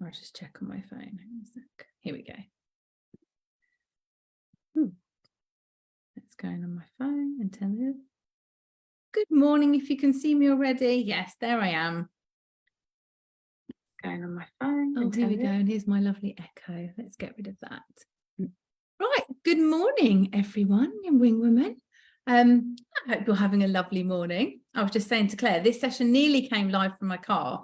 I'll just check on my phone. Hang on a sec. Here we go. Let's go on my phone and tell you. Good morning, if you can see me already. Yes, there I am. Going on my phone. Oh, here we go. And here's my lovely echo. Let's get rid of that. Right. Good morning, everyone in Wing Women. I hope you're having a lovely morning. I was just saying to Claire, this session nearly came live from my car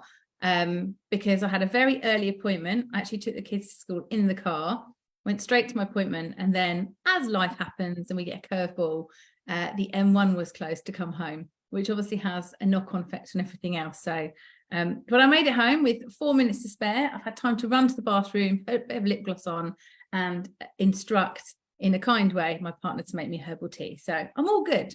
because I had a very early appointment. I actually took the kids to school in the car, went straight to my appointment, and then as life happens and we get a curveball, the M1 was closed to come home, which obviously has a knock-on effect on everything else. So, but I made it home with 4 minutes to spare. I've had time to run to the bathroom, put a bit of lip gloss on, and instruct in a kind way my partner to make me herbal tea. So I'm all good.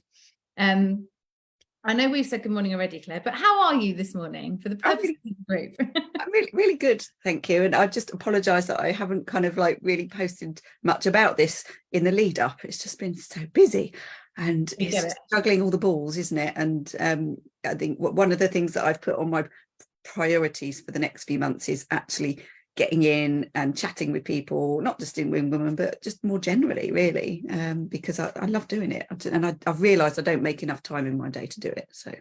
I know we've said good morning already, Claire, but how are you this morning for the purpose of the group? I'm really good, thank you. And I just apologise that I haven't kind of like really posted much about this in the lead up. It's just been so busy, and it's juggling all the balls, isn't it? And I think one of the things that I've put on my priorities for the next few months is actually getting in and chatting with people, not just in Wing Women, but just more generally, really, because I love doing it. And I've realised I don't make enough time in my day to do it. So,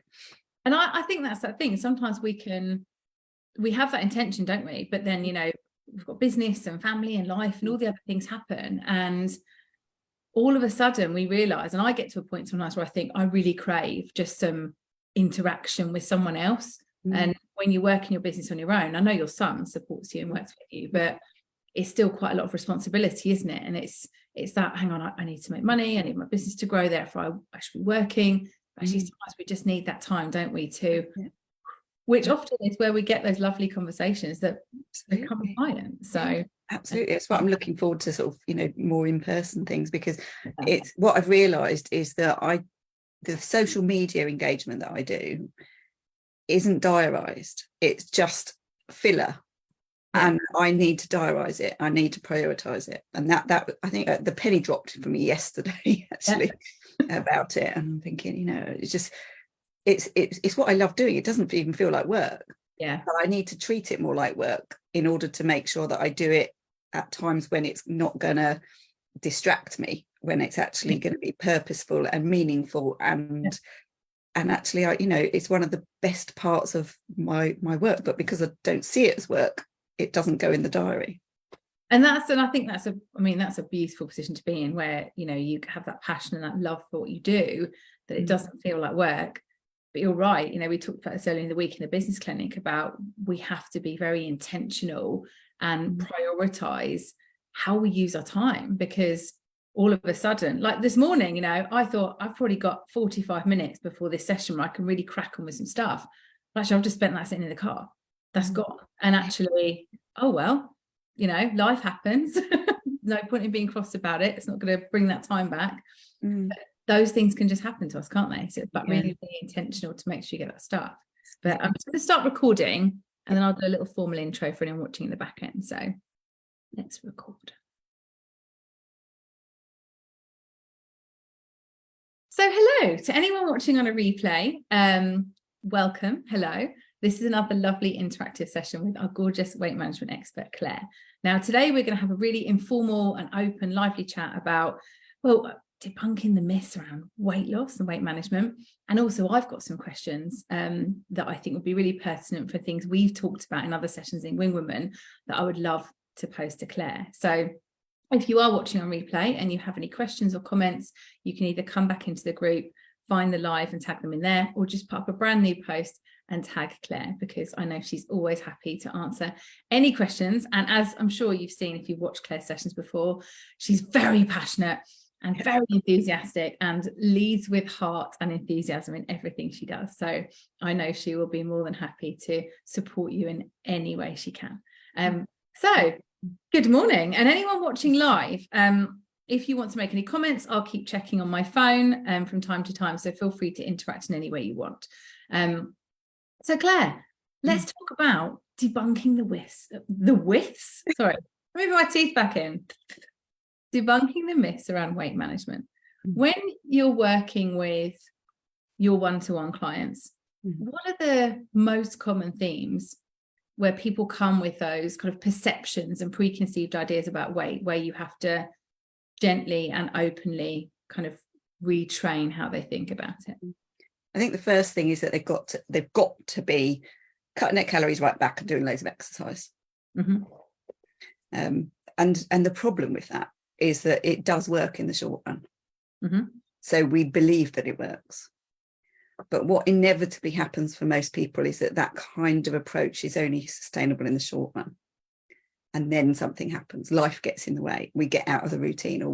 and I think that's that thing. Sometimes we have that intention, don't we? But then, you know, we've got business and family and life and all the other things happen. And all of a sudden we realise, and I get to a point sometimes where I think I really crave just some interaction with someone else. And when you work in your business on your own, I know your son supports you and works with you, but it's still quite a lot of responsibility, isn't it? And it's that, hang on, I need to make money, I need my business to grow, therefore I should be working. Actually, sometimes we just need that time, don't we, which often is where we get those lovely conversations that become client. So absolutely, it's what I'm looking forward to, sort of, you know, more in-person things, because it's what I've realised is that the social media engagement that I do isn't diarised, it's just filler. And I need to diarise it, I need to prioritise it. And that I think the penny dropped for me yesterday actually about it. And I'm thinking, you know, it's just it's what I love doing. It doesn't even feel like work, but I need to treat it more like work in order to make sure that I do it at times when it's not gonna distract me, when it's actually going to be purposeful and meaningful. And actually, you know, it's one of the best parts of my work, but because I don't see it as work, it doesn't go in the diary. And I think that's a beautiful position to be in, where, you know, you have that passion and that love for what you do, that it doesn't feel like work. But you're right, you know, we talked about this earlier in the week in the business clinic about we have to be very intentional and prioritize how we use our time, because all of a sudden, like this morning, you know, I thought I've probably got 45 minutes before this session where I can really crack on with some stuff. But actually, I've just spent that sitting in the car. That's gone. And actually, oh, well, you know, life happens. No point in being cross about it. It's not going to bring that time back. But those things can just happen to us, can't they? So it's about really being intentional to make sure you get that stuff. But I'm just going to start recording, and then I'll do a little formal intro for anyone watching in the back end. So let's record. So hello to anyone watching on a replay. Welcome. Hello. This is another lovely interactive session with our gorgeous weight management expert, Claire. Now, today we're going to have a really informal and open, lively chat about, well, debunking the myths around weight loss and weight management. And also I've got some questions that I think would be really pertinent for things we've talked about in other sessions in Wing Women that I would love to pose to Claire. So if you are watching on replay and you have any questions or comments, you can either come back into the group, find the live and tag them in there, or just put up a brand new post and tag Claire, because I know she's always happy to answer any questions. And as I'm sure you've seen if you've watched Claire's sessions before, she's very passionate and very enthusiastic and leads with heart and enthusiasm in everything she does. So I know she will be more than happy to support you in any way she can. So good morning, and anyone watching live, if you want to make any comments, I'll keep checking on my phone from time to time, so feel free to interact in any way you want. So Claire, let's talk about debunking the myths. Sorry, let me put my teeth back in. Debunking the myths around weight management. When you're working with your one-to-one clients, what are the most common themes where people come with those kind of perceptions and preconceived ideas about weight, where you have to gently and openly kind of retrain how they think about it? I think the first thing is that they've got to be cutting their calories right back and doing loads of exercise. Mm-hmm. And the problem with that is that it does work in the short run. Mm-hmm. So we believe that it works. But what inevitably happens for most people is that kind of approach is only sustainable in the short run. And then something happens, life gets in the way, we get out of the routine, or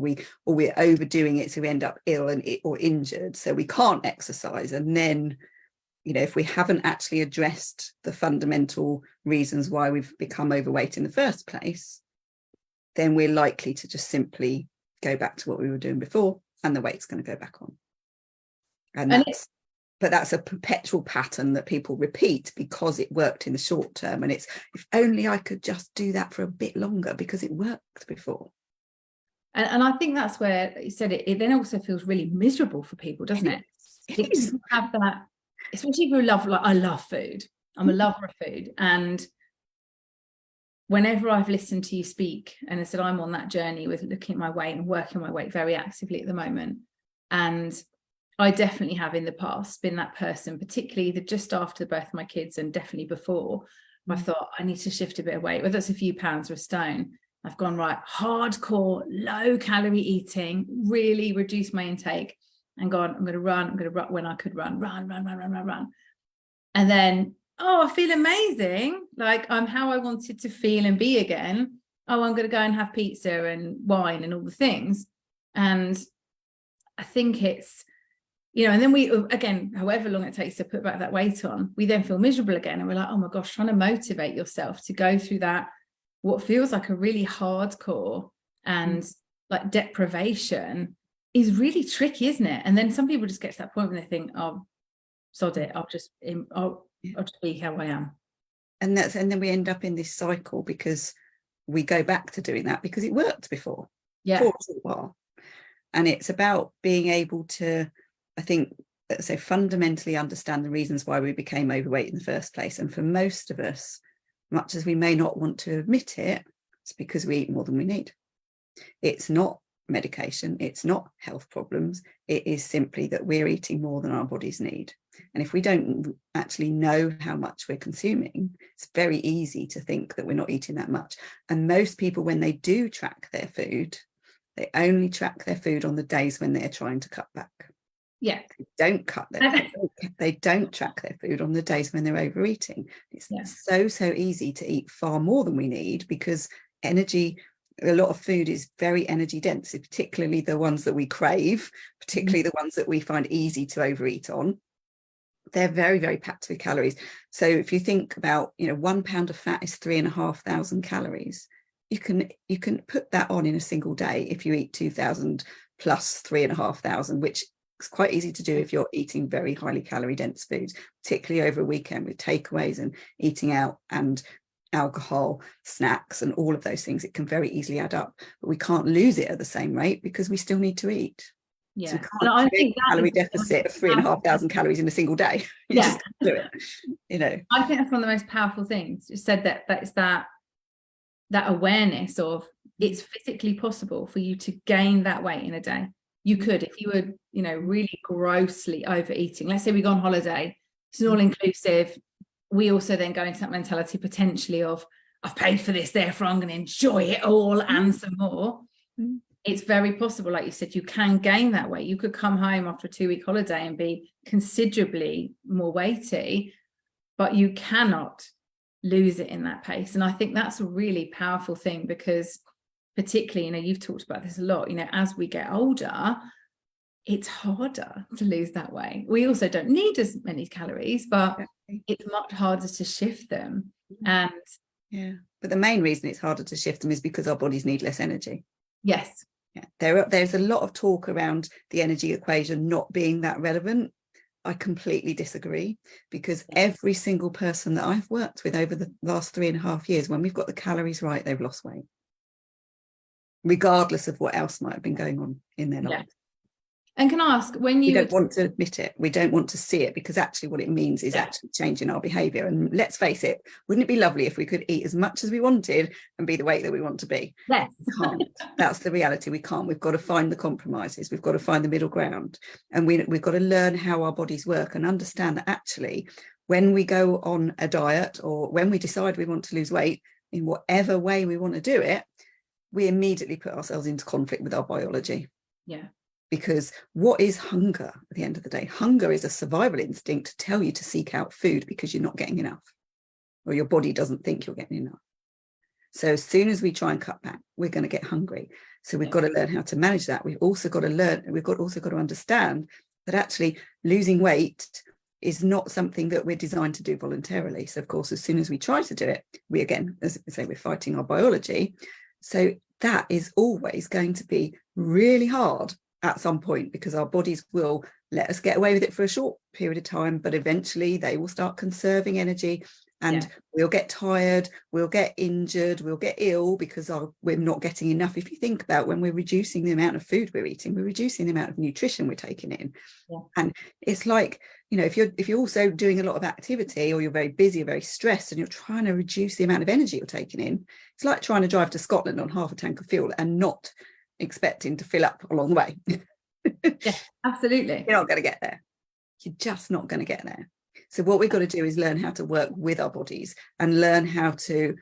we're overdoing it, so we end up ill or injured, so we can't exercise. And then, if we haven't actually addressed the fundamental reasons why we've become overweight in the first place, then we're likely to just simply go back to what we were doing before, and the weight's going to go back on. But that's a perpetual pattern that people repeat because it worked in the short term. And it's, if only I could just do that for a bit longer, because it worked before. And I think that's where you said it then also feels really miserable for people, doesn't it? It doesn't have that, especially if you love, like, I love food. I'm a lover of food. And whenever I've listened to you speak, and I said, I'm on that journey with looking at my weight and working my weight very actively at the moment. And I definitely have in the past been that person, particularly just after the birth of my kids and definitely before. I thought I need to shift a bit of weight, whether it's a few pounds or a stone. I've gone, right, hardcore, low calorie eating, really reduce my intake, and gone, I'm going to run when I could run. And then, I feel amazing. Like, I'm how I wanted to feel and be again. I'm going to go and have pizza and wine and all the things. And I think it's, and then we, again, however long it takes to put back that weight on, we then feel miserable again. And we're like, oh my gosh, trying to motivate yourself to go through that, what feels like a really hardcore and like deprivation, is really tricky, isn't it? And then some people just get to that point when they think, oh, sod it, I'll just be how I am. And then we end up in this cycle because we go back to doing that because it worked before. Yeah. For a short while. And it's about being able to, I think, so fundamentally understand the reasons why we became overweight in the first place. And for most of us, much as we may not want to admit it, it's because we eat more than we need. It's not medication, it's not health problems, it is simply that we're eating more than our bodies need. And if we don't actually know how much we're consuming, it's very easy to think that we're not eating that much. And most people, when they do track their food, they only track their food on the days when they're trying to cut back. Yeah. They don't track their food on the days when they're overeating. It's so easy to eat far more than we need, because energy, a lot of food is very energy dense, particularly the ones that we crave, particularly the ones that we find easy to overeat on. They're very, very packed with calories. So if you think about, 1 pound of fat is 3,500 calories. You can put that on in a single day if you eat 2,000 plus 3,500, which is quite easy to do if you're eating very highly calorie dense foods, particularly over a weekend with takeaways and eating out and alcohol, snacks, and all of those things. It can very easily add up, but we can't lose it at the same rate because we still need to eat. Yeah, so we can't create a calorie deficit of 3,500 calories in a single day. You just can't do it. I think that's one of the most powerful things. You said that's that awareness of it's physically possible for you to gain that weight in a day. You could, if you were, really grossly overeating. Let's say we go on holiday, it's an all-inclusive. We also then go into that mentality potentially of, I've paid for this, therefore I'm going to enjoy it all and some more. It's very possible, like you said, you can gain that weight. You could come home after a 2-week holiday and be considerably more weighty, but you cannot lose it in that pace. And I think that's a really powerful thing, because particularly, you've talked about this a lot, as we get older, it's harder to lose that weight. We also don't need as many calories, but it's much harder to shift them. And but the main reason it's harder to shift them is because our bodies need less energy. Yes. There's a lot of talk around the energy equation not being that relevant. I completely disagree, because every single person that I've worked with over the last 3.5 years, when we've got the calories right, they've lost weight, regardless of what else might have been going on in their life. And can I ask, when We you don't want to admit it, we don't want to see it, because actually what it means is actually changing our behaviour. And let's face it, wouldn't it be lovely if we could eat as much as we wanted and be the weight that we want to be? Yes. We can't. That's the reality. We can't. We've got to find the compromises. We've got to find the middle ground. And we've got to learn how our bodies work and understand that actually when we go on a diet or when we decide we want to lose weight, in whatever way we want to do it, we immediately put ourselves into conflict with our biology. Yeah. Because what is hunger at the end of the day? Hunger is a survival instinct to tell you to seek out food because you're not getting enough, or your body doesn't think you're getting enough. So as soon as we try and cut back, we're going to get hungry. So we've got to learn how to manage that. We've also got to understand that actually losing weight is not something that we're designed to do voluntarily. So of course, as soon as we try to do it, we again, as I say, we're fighting our biology. So that is always going to be really hard at some point, because our bodies will let us get away with it for a short period of time, but eventually they will start conserving energy, and we'll get tired, we'll get injured, we'll get ill because we're not getting enough. If you think about when we're reducing the amount of food we're eating, we're reducing the amount of nutrition we're taking in. And it's like, you know, if you're also doing a lot of activity, or you're very busy or very stressed, and you're trying to reduce the amount of energy you're taking in, it's like trying to drive to Scotland on half a tank of fuel and not expecting to fill up along the way. Yeah, absolutely. You're not going to get there. You're just not going to get there. So what we've got to do is learn how to work with our bodies and learn how to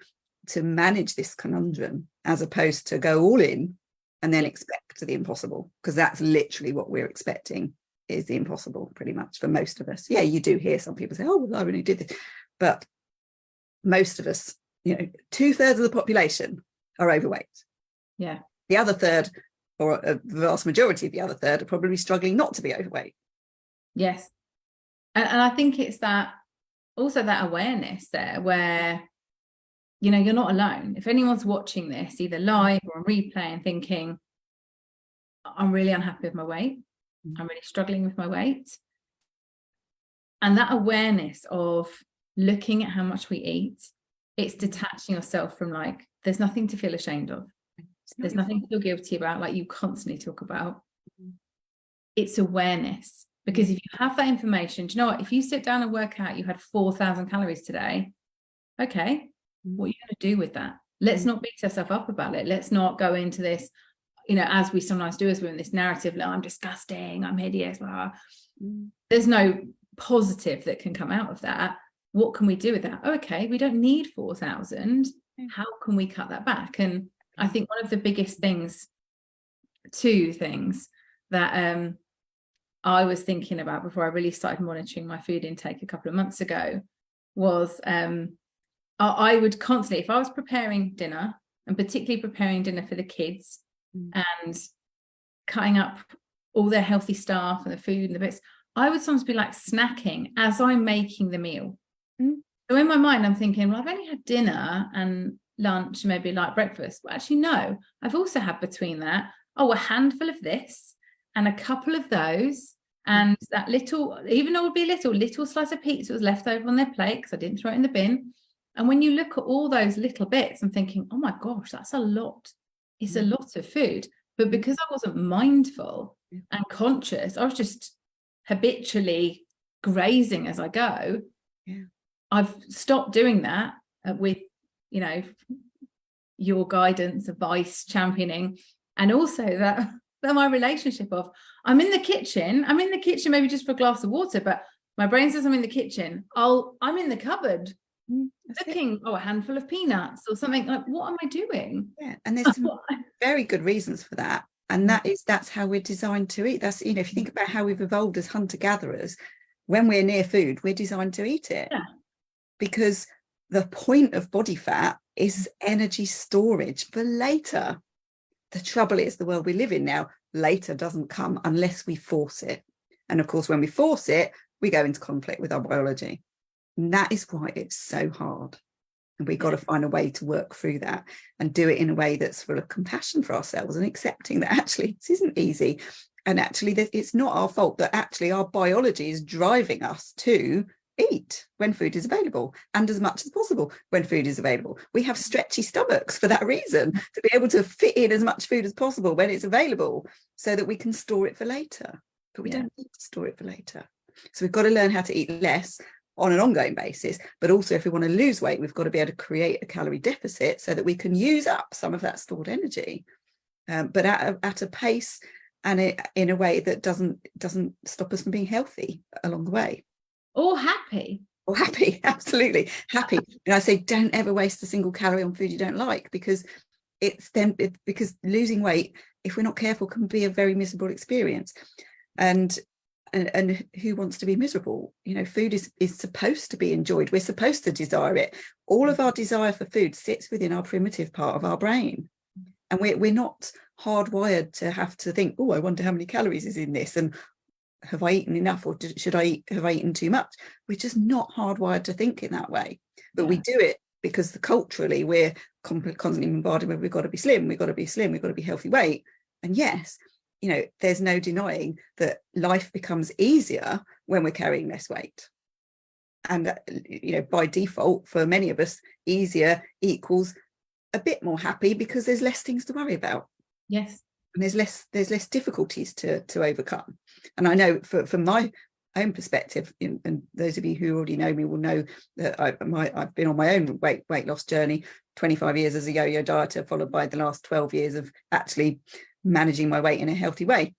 manage this conundrum, as opposed to go all in and then expect the impossible, because that's literally what we're expecting, is the impossible, pretty much, for most of us. Yeah, you do hear some people say, oh, well, I only did this, but most of us, you know, 2/3 of the population are overweight. Yeah. The other third, or a vast majority of the other third, are probably struggling not to be overweight. Yes. And I think it's that, also that awareness there where, you know, you're not alone. If anyone's watching this, either live or on replay, and thinking, I'm really unhappy with my weight, I'm really struggling with my weight. And that awareness of looking at how much we eat, it's detaching yourself from, like, there's nothing to feel ashamed of. There's nothing to feel guilty about, like you constantly talk about. It's awareness. Because if you have that information, do you know what? If you sit down and work out you had 4,000 calories today, okay, what are you going to do with that? Let's not beat ourselves up about it. Let's not go into this, you know, as we sometimes do, as we're in this narrative, like, I'm disgusting, I'm hideous, blah. There's no positive that can come out of that. What can we do with that? Okay, we don't need 4,000. How can we cut that back? And I think one of the biggest things, two things that I was thinking about before I really started monitoring my food intake a couple of months ago was I would constantly, if I was preparing dinner, and particularly preparing dinner for the kids and cutting up all their healthy stuff and the food and the bits, I would sometimes be like snacking as I'm making the meal. So in my mind, I'm thinking, well, I've only had dinner and lunch, maybe like breakfast. Well, actually, no, I've also had between that, a handful of this and a couple of those, and that little, even though it would be a little slice of pizza was left over on their plate because I didn't throw it in the bin. And when you look at all those little bits, I'm thinking, oh my gosh, that's a lot. It's a lot of food. But because I wasn't mindful and conscious, I was just habitually grazing as I go. I've stopped doing that with, you know, your guidance, advice, championing, and also that my relationship of I'm in the kitchen maybe just for a glass of water, but my brain says I'm in the kitchen. I'm in the cupboard looking, a handful of peanuts or something. Like, what am I doing? Yeah, and there's some very good reasons for that. And that's how we're designed to eat. That's, you know, if you think about how we've evolved as hunter-gatherers, when we're near food, we're designed to eat it. Because the point of body fat is energy storage for later. The trouble is, the world we live in now, later doesn't come unless we force it. And of course, when we force it, we go into conflict with our biology. And that is why it's so hard. And we've got to find a way to work through that and do it in a way that's full of compassion for ourselves and accepting that actually this isn't easy. And actually, it's not our fault, that actually our biology is driving us to eat when food is available, and as much as possible when food is available. We have stretchy stomachs for that reason, to be able to fit in as much food as possible when it's available, so that we can store it for later. But we don't need to store it for later. So we've got to learn how to eat less on an ongoing basis. But also, if we want to lose weight, we've got to be able to create a calorie deficit so that we can use up some of that stored energy, but at a pace and in a way that doesn't stop us from being healthy along the way. Or happy. Or happy, absolutely happy. And I say, don't ever waste a single calorie on food you don't like, because because losing weight, if we're not careful, can be a very miserable experience. And who wants to be miserable? You know, food is supposed to be enjoyed. We're supposed to desire it. All of our desire for food sits within our primitive part of our brain, and we're not hardwired to have to think, oh, I wonder how many calories is in this, and have I eaten enough, or have I eaten too much? We're just not hardwired to think in that way. But we do it because culturally we're constantly bombarded with, we've got to be slim, we've got to be slim, we've got to be healthy weight. And yes, you know, there's no denying that life becomes easier when we're carrying less weight. And, you know, by default, for many of us, easier equals a bit more happy, because there's less things to worry about. Yes. And there's less difficulties to overcome. And I know from my own perspective, and those of you who already know me will know that I've been on my own weight loss journey, 25 years as a yo-yo dieter, followed by the last 12 years of actually managing my weight in a healthy way.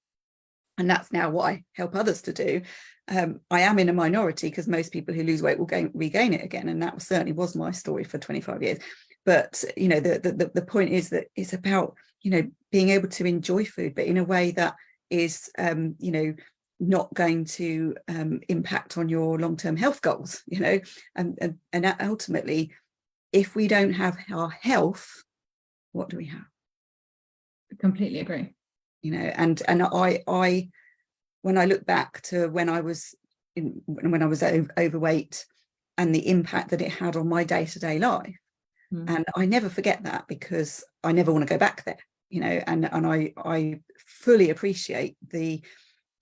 And that's now what I help others to do. I am in a minority, because most people who lose weight will regain it again. And that certainly was my story for 25 years. But, you know, the point is that it's about, you know, being able to enjoy food, but in a way that is, you know, not going to impact on your long-term health goals, you know, and ultimately, if we don't have our health, what do we have? I completely agree. You know, and I when I look back to when I was overweight, and the impact that it had on my day-to-day life, and I never forget that, because I never want to go back there, you know, and I fully appreciate the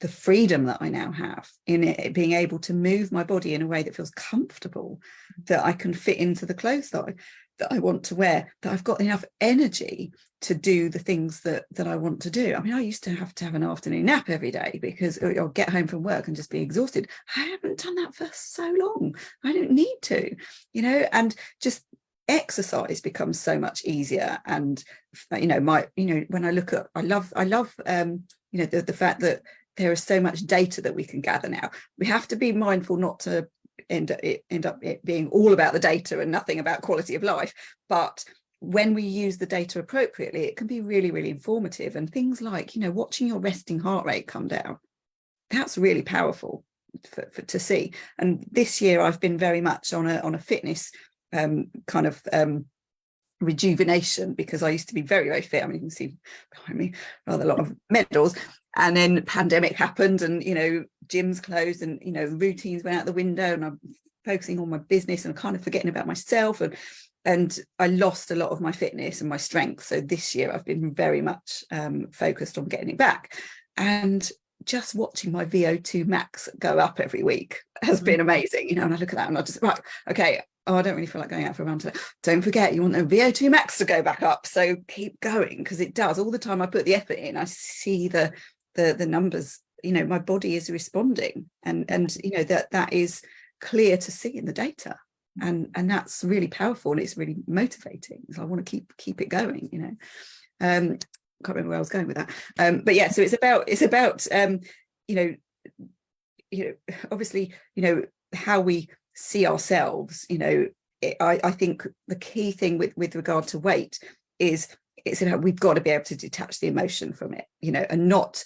freedom that I now have in it, being able to move my body in a way that feels comfortable, that I can fit into the clothes that I want to wear, that I've got enough energy to do the things that I want to do. I mean, I used to have an afternoon nap every day, because I'll get home from work and just be exhausted. I haven't done that for so long. I don't need to, you know, and just exercise becomes so much easier. And, you know, when I look at, I love you know, the fact that there is so much data that we can gather now. We have to be mindful not to end up it being all about the data and nothing about quality of life. But when we use the data appropriately, it can be really, really informative. And things like, you know, watching your resting heart rate come down, that's really powerful to see. And this year I've been very much on a fitness kind of rejuvenation, because I used to be very, very fit. I mean, you can see behind me rather a lot of medals. And then the pandemic happened, and, you know, gyms closed, and, you know, routines went out the window, and I'm focusing on my business and kind of forgetting about myself, and I lost a lot of my fitness and my strength. So this year I've been very much focused on getting it back. And just watching my VO2 max go up every week has been amazing, you know. And I look at that and I just, right, okay, oh, I don't really feel like going out for a run today. Don't forget, you want the VO2 max to go back up. So keep going, because it does. All the time I put the effort in, I see the numbers, you know, my body is responding, and you know, that is clear to see in the data, and that's really powerful, and it's really motivating. So I want to keep it going, you know. Can't remember where I was going with that, but yeah, so it's about you know, obviously, you know, how we see ourselves, you know. I think the key thing with regard to weight is we've got to be able to detach the emotion from it, you know, and not,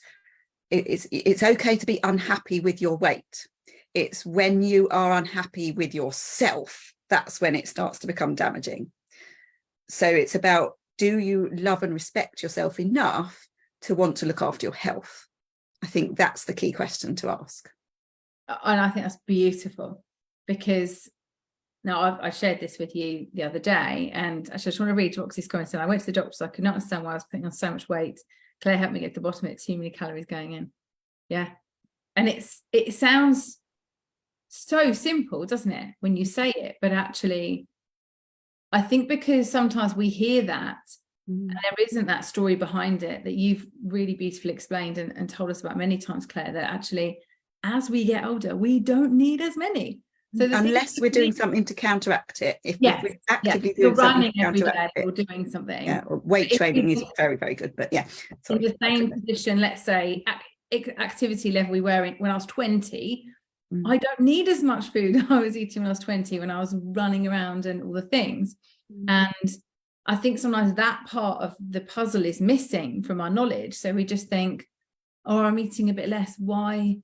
it's okay to be unhappy with your weight. It's when you are unhappy with yourself, that's when it starts to become damaging. So it's about, do you love and respect yourself enough to want to look after your health? I think that's the key question to ask. And I think that's beautiful, because now I shared this with you the other day, and I just want to read Roxy's comment. I went to the doctor, so I could not understand why I was putting on so much weight. Claire helped me get to the bottom of it. Too many calories going in. Yeah. And it sounds so simple, doesn't it, when you say it? But actually, I think because sometimes we hear that and there isn't that story behind it that you've really beautifully explained and told us about many times, Claire, that actually, as we get older, we don't need as many. So unless we're doing something to counteract it. If we're actively you're doing something running to every counteract day it, or doing something. yeah, or weight training is very, very good. But yeah, in the same position, let's say activity level we were in when I was 20, I don't need as much food I was eating when I was 20, when I was running around and all the things. And I think sometimes that part of the puzzle is missing from our knowledge. So we just think, oh, I'm eating a bit less. Why?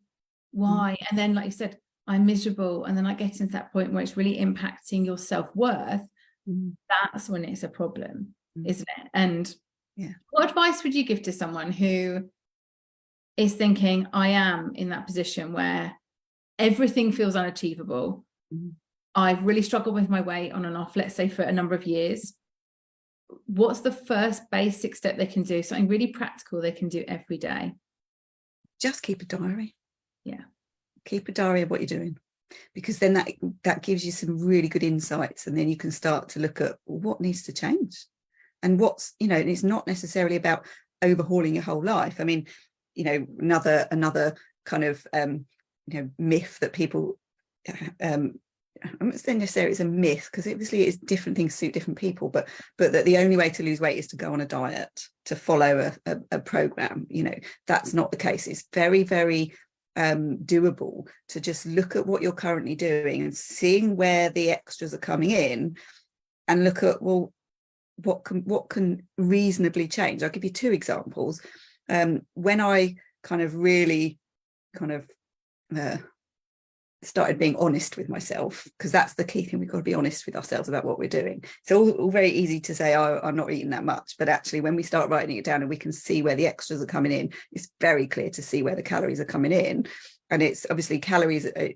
And then, like you said, I'm miserable. And then I get into that point where it's really impacting your self-worth. That's when it's a problem, isn't it? And what advice would you give to someone who is thinking, I am in that position where everything feels unachievable? I've really struggled with my weight on and off, let's say for a number of years. What's the first basic step they can do? Something really practical they can do every day? Just keep a diary. Yeah. Keep a diary of what you're doing, because then that gives you some really good insights, and then you can start to look at what needs to change and what's, it's not necessarily about overhauling your whole life. I mean, another kind of myth that people I'm not saying necessarily it's a myth, because obviously it's different things suit different people, but that the only way to lose weight is to go on a diet, to follow a program. That's not the case. It's very, very doable to just look at what you're currently doing and seeing where the extras are coming in, and look at, well, what can reasonably change. I'll give you two examples. When I really started being honest with myself, because that's the key thing, we've got to be honest with ourselves about what we're doing. It's all very easy to say, oh, I'm not eating that much, but actually when we start writing it down and we can see where the extras are coming in, it's very clear to see where the calories are coming in. And it's obviously calories and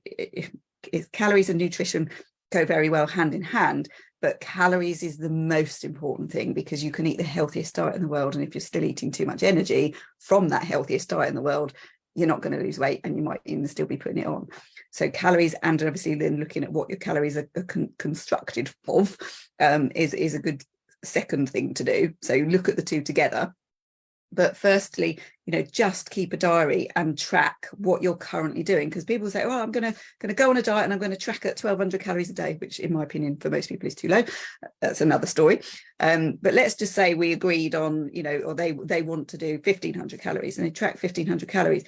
nutrition go very well hand in hand, but calories is the most important thing, because you can eat the healthiest diet in the world, and if you're still eating too much energy from that healthiest diet in the world, you're not going to lose weight, and you might even still be putting it on. So calories, and obviously then looking at what your calories are constructed of, is a good second thing to do. So look at the two together. But firstly, just keep a diary and track what you're currently doing, because people say, oh, I'm going to go on a diet and I'm going to track at 1,200 calories a day, which in my opinion for most people is too low. That's another story. But let's just say we agreed on, or they want to do 1,500 calories and they track 1,500 calories.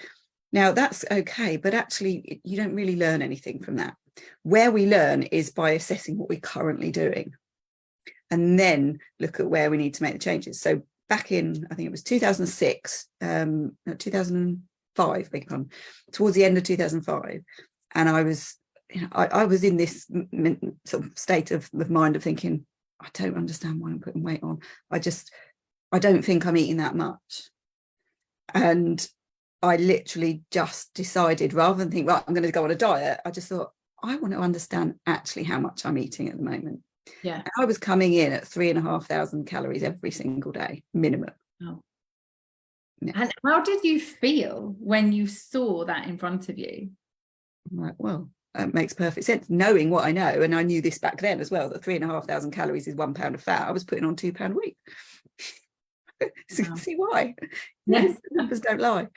Now that's okay, but actually you don't really learn anything from that. Where we learn is by assessing what we're currently doing, and then look at where we need to make the changes. So back in, I think it was 2006, 2005, beg your pardon, towards the end of 2005, and I was in this sort of state of mind of thinking, I don't understand why I'm putting weight on. I don't think I'm eating that much. And I literally just decided, rather than think, right, I'm going to go on a diet, I just thought, I want to understand actually how much I'm eating at the moment. Yeah. And I was coming in at 3,500 calories every single day, minimum. Oh. Yeah. And how did you feel when you saw that in front of you? I'm like, well, that makes perfect sense. Knowing what I know, and I knew this back then as well, that 3,500 calories is 1 pound of fat. I was putting on 2 pound a week. So you can see why. Yes. Numbers don't lie.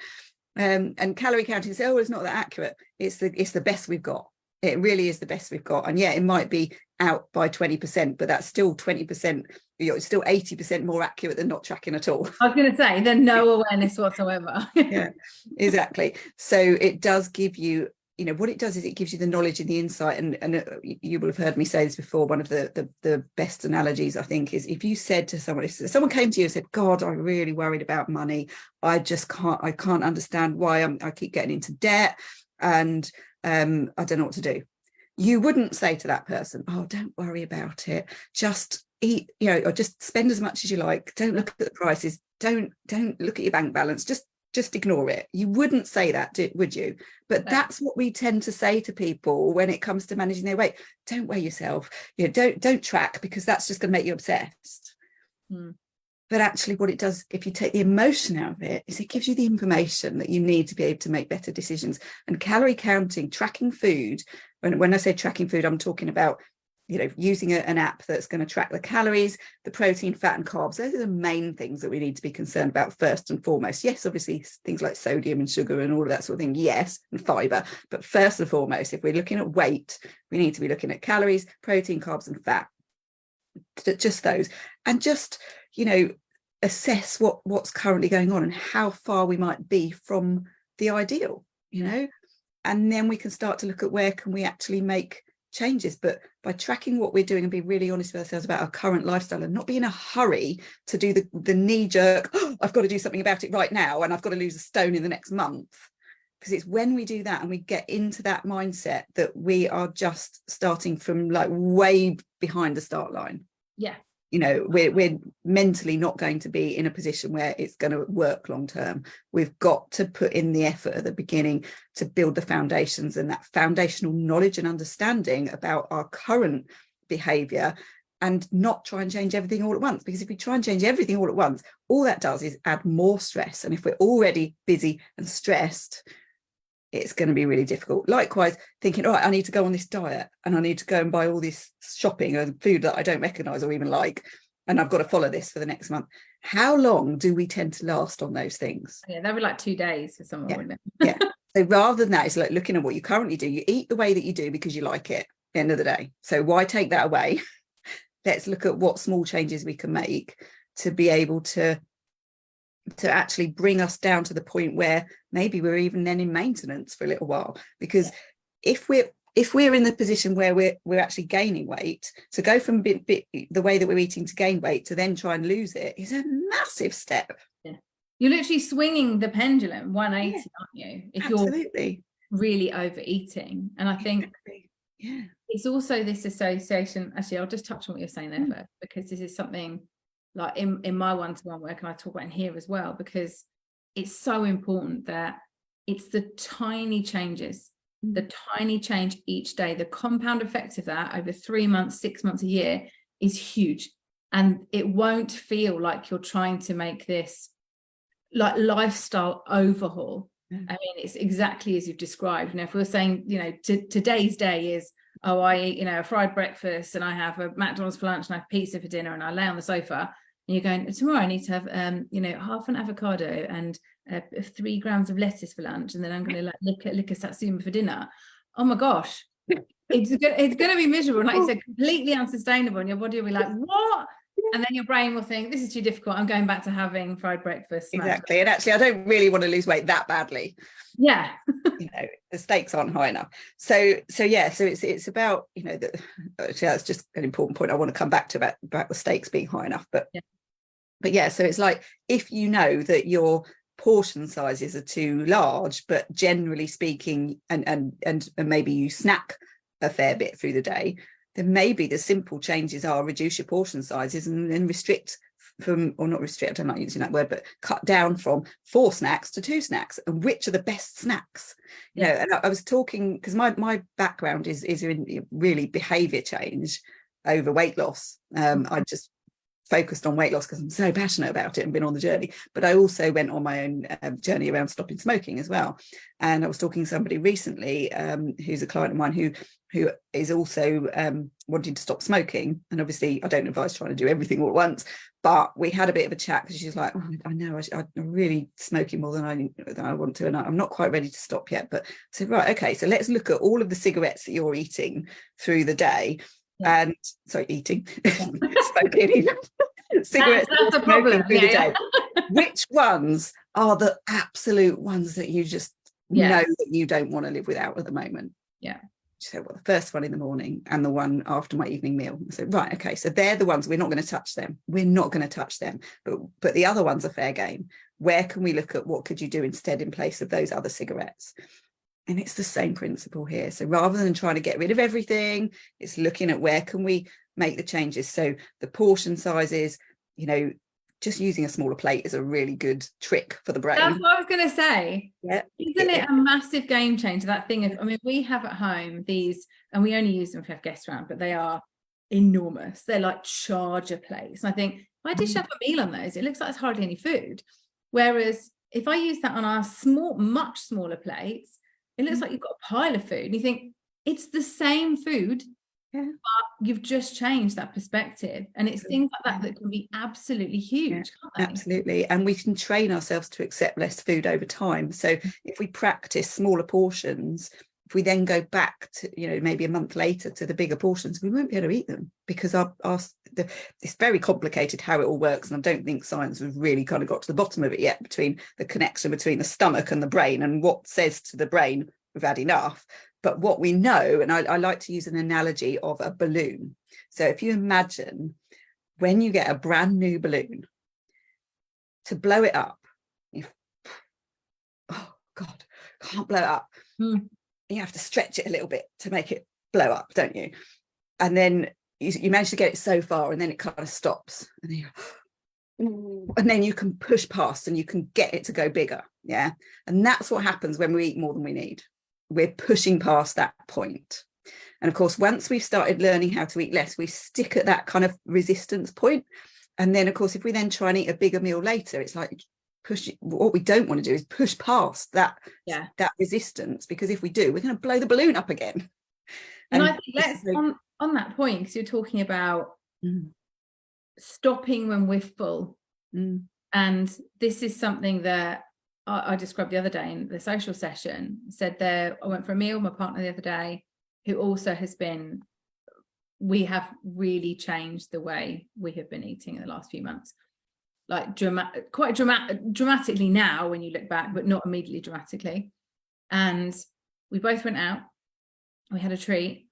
And calorie counting, say, oh, it's not that accurate. It's the best we've got. It really is the best we've got. And yeah, it might be out by 20%, but that's still 20%. It's still 80% more accurate than not tracking at all. I was going to say, there's no awareness whatsoever. Yeah, exactly. So it does give you, what it does is it gives you the knowledge and the insight. And you will have heard me say this before. One of the best analogies, I think, is if you said to someone, if someone came to you and said, God, I'm really worried about money. I can't understand why I keep getting into debt, and I don't know what to do. You wouldn't say to that person, oh, don't worry about it. Just eat, or just spend as much as you like. Don't look at the prices. Don't look at your bank balance. Just ignore it. You wouldn't say that, would you? But that's what we tend to say to people when it comes to managing their weight. Don't weigh yourself. Don't track, because that's just going to make you obsessed. But actually what it does, if you take the emotion out of it, is it gives you the information that you need to be able to make better decisions. And calorie counting, tracking food, when I say tracking food, I'm talking about, using an app that's going to track the calories, the protein, fat and carbs. Those are the main things that we need to be concerned about first and foremost. Yes, obviously things like sodium and sugar and all of that sort of thing, yes, and fiber, but first and foremost, if we're looking at weight, we need to be looking at calories, protein, carbs and fat, just those, and just assess what's currently going on and how far we might be from the ideal, and then we can start to look at where can we actually make changes. But by tracking what we're doing and be really honest with ourselves about our current lifestyle and not be in a hurry to do the knee-jerk, I've got to do something about it right now and I've got to lose a stone in the next month, because it's when we do that and we get into that mindset that we are just starting from like way behind the start line. Yeah, we're mentally not going to be in a position where it's going to work long term. We've got to put in the effort at the beginning to build the foundations and that foundational knowledge and understanding about our current behavior, and not try and change everything all at once, because if we try and change everything all at once, all that does is add more stress. And if we're already busy and stressed, it's going to be really difficult. Likewise, thinking, all right, I need to go on this diet and I need to go and buy all this shopping and food that I don't recognize or even like, and I've got to follow this for the next month. How long do we tend to last on those things? Yeah, that would be like 2 days for someone, wouldn't it? Yeah. So rather than that, it's like looking at what you currently do. You eat the way that you do because you like it at the end of the day. So why take that away? Let's look at what small changes we can make to be able to actually bring us down to the point where maybe we're even then in maintenance for a little while. Because if we're in the position where we're actually gaining weight, to go from the way that we're eating to gain weight to then try and lose it is a massive step. Yeah, you're literally swinging the pendulum 180, aren't you, if absolutely. You're really overeating. And I think it's also this association. Actually, I'll just touch on what you're saying there first, because this is something like in my one-to-one work, and I talk about in here as well, because it's so important that it's the tiny changes, the tiny change each day, the compound effect of that over 3 months, 6 months, a year is huge. And it won't feel like you're trying to make this like lifestyle overhaul. I mean, it's exactly as you've described. If we're saying, today's day is, I eat, a fried breakfast and I have a McDonald's for lunch and I have pizza for dinner and I lay on the sofa, and you're going, tomorrow I need to have, half an avocado and 3 grams of lettuce for lunch, and then I'm going to lick a satsuma for dinner. Oh my gosh, it's going to be miserable. Like you said, completely unsustainable. And your body will be like, what? And then your brain will think, this is too difficult. I'm going back to having fried breakfast. Exactly. And actually, I don't really want to lose weight that badly. Yeah. The stakes aren't high enough. So it's about, that's just an important point I want to come back to about the stakes being high enough. But so it's like, if you know that your portion sizes are too large, but generally speaking, and maybe you snack a fair bit through the day, then maybe the simple changes are reduce your portion sizes and then restrict from, or not restrict, I don't like using that word, but cut down from 4 snacks to 2 snacks, and which are the best snacks. And I was talking, because my background is in really behavior change over weight loss. I just focused on weight loss because I'm so passionate about it and been on the journey, but I also went on my own journey around stopping smoking as well. And I was talking to somebody recently who's a client of mine who is also wanting to stop smoking, and obviously I don't advise trying to do everything all at once, but we had a bit of a chat because she's like, I know I'm really smoking more than I want to, and I'm not quite ready to stop yet. But I said, right, okay, so let's look at all of the cigarettes that you're eating through the day. And smoking even cigarettes, that's the problem through the day. Which ones are the absolute ones that you just know that you don't want to live without at the moment? So the first one in the morning and the one after my evening meal. So right, okay, so they're the ones we're not going to touch them. But the other ones are fair game. Where can we look at what could you do instead in place of those other cigarettes? And it's the same principle here. So rather than trying to get rid of everything, it's looking at where can we make the changes. So the portion sizes, just using a smaller plate is a really good trick for the brain. That's what I was going to say. Yeah. Isn't it a massive game changer, that thing of, we have at home these, and we only use them if we have guests around, but they are enormous. They're like charger plates. And I think, if I dish up a meal on those, it looks like it's hardly any food. Whereas if I use that on our much smaller plates, it looks like you've got a pile of food. And you think, it's the same food, Yeah. but you've just changed that perspective. And it's things like that that can be absolutely huge, can't they? Absolutely. And we can train ourselves to accept less food over time. So if we practice smaller portions, if we then go back to, maybe a month later to the bigger portions, we won't be able to eat them, because it's very complicated how it all works. And I don't think science has really kind of got to the bottom of it yet, between the connection between the stomach and the brain, and what says to the brain, we've had enough. But what we know, and I like to use an analogy of a balloon. So if you imagine when you get a brand new balloon, to blow it up, oh God, can't blow it up. You have to stretch it a little bit to make it blow up, don't you? And then you manage to get it so far, and then it kind of stops, and then you can push past and you can get it to go bigger. Yeah. And that's what happens when we eat more than we need. We're pushing past that point. And of course, once we've started learning how to eat less, we stick at that kind of resistance point. And then, of course, if we then try and eat a bigger meal later, it's like what we don't want to do is push past that resistance, because if we do, we're going to blow the balloon up again. And I think on that point, because you're talking about stopping when we're full. And this is something that I described the other day in the social session. Said there, I went for a meal with my partner the other day, who also has been, we have really changed the way we have been eating in the last few months. Like dramatically now when you look back, but not immediately dramatically. And we both went out, we had a treat,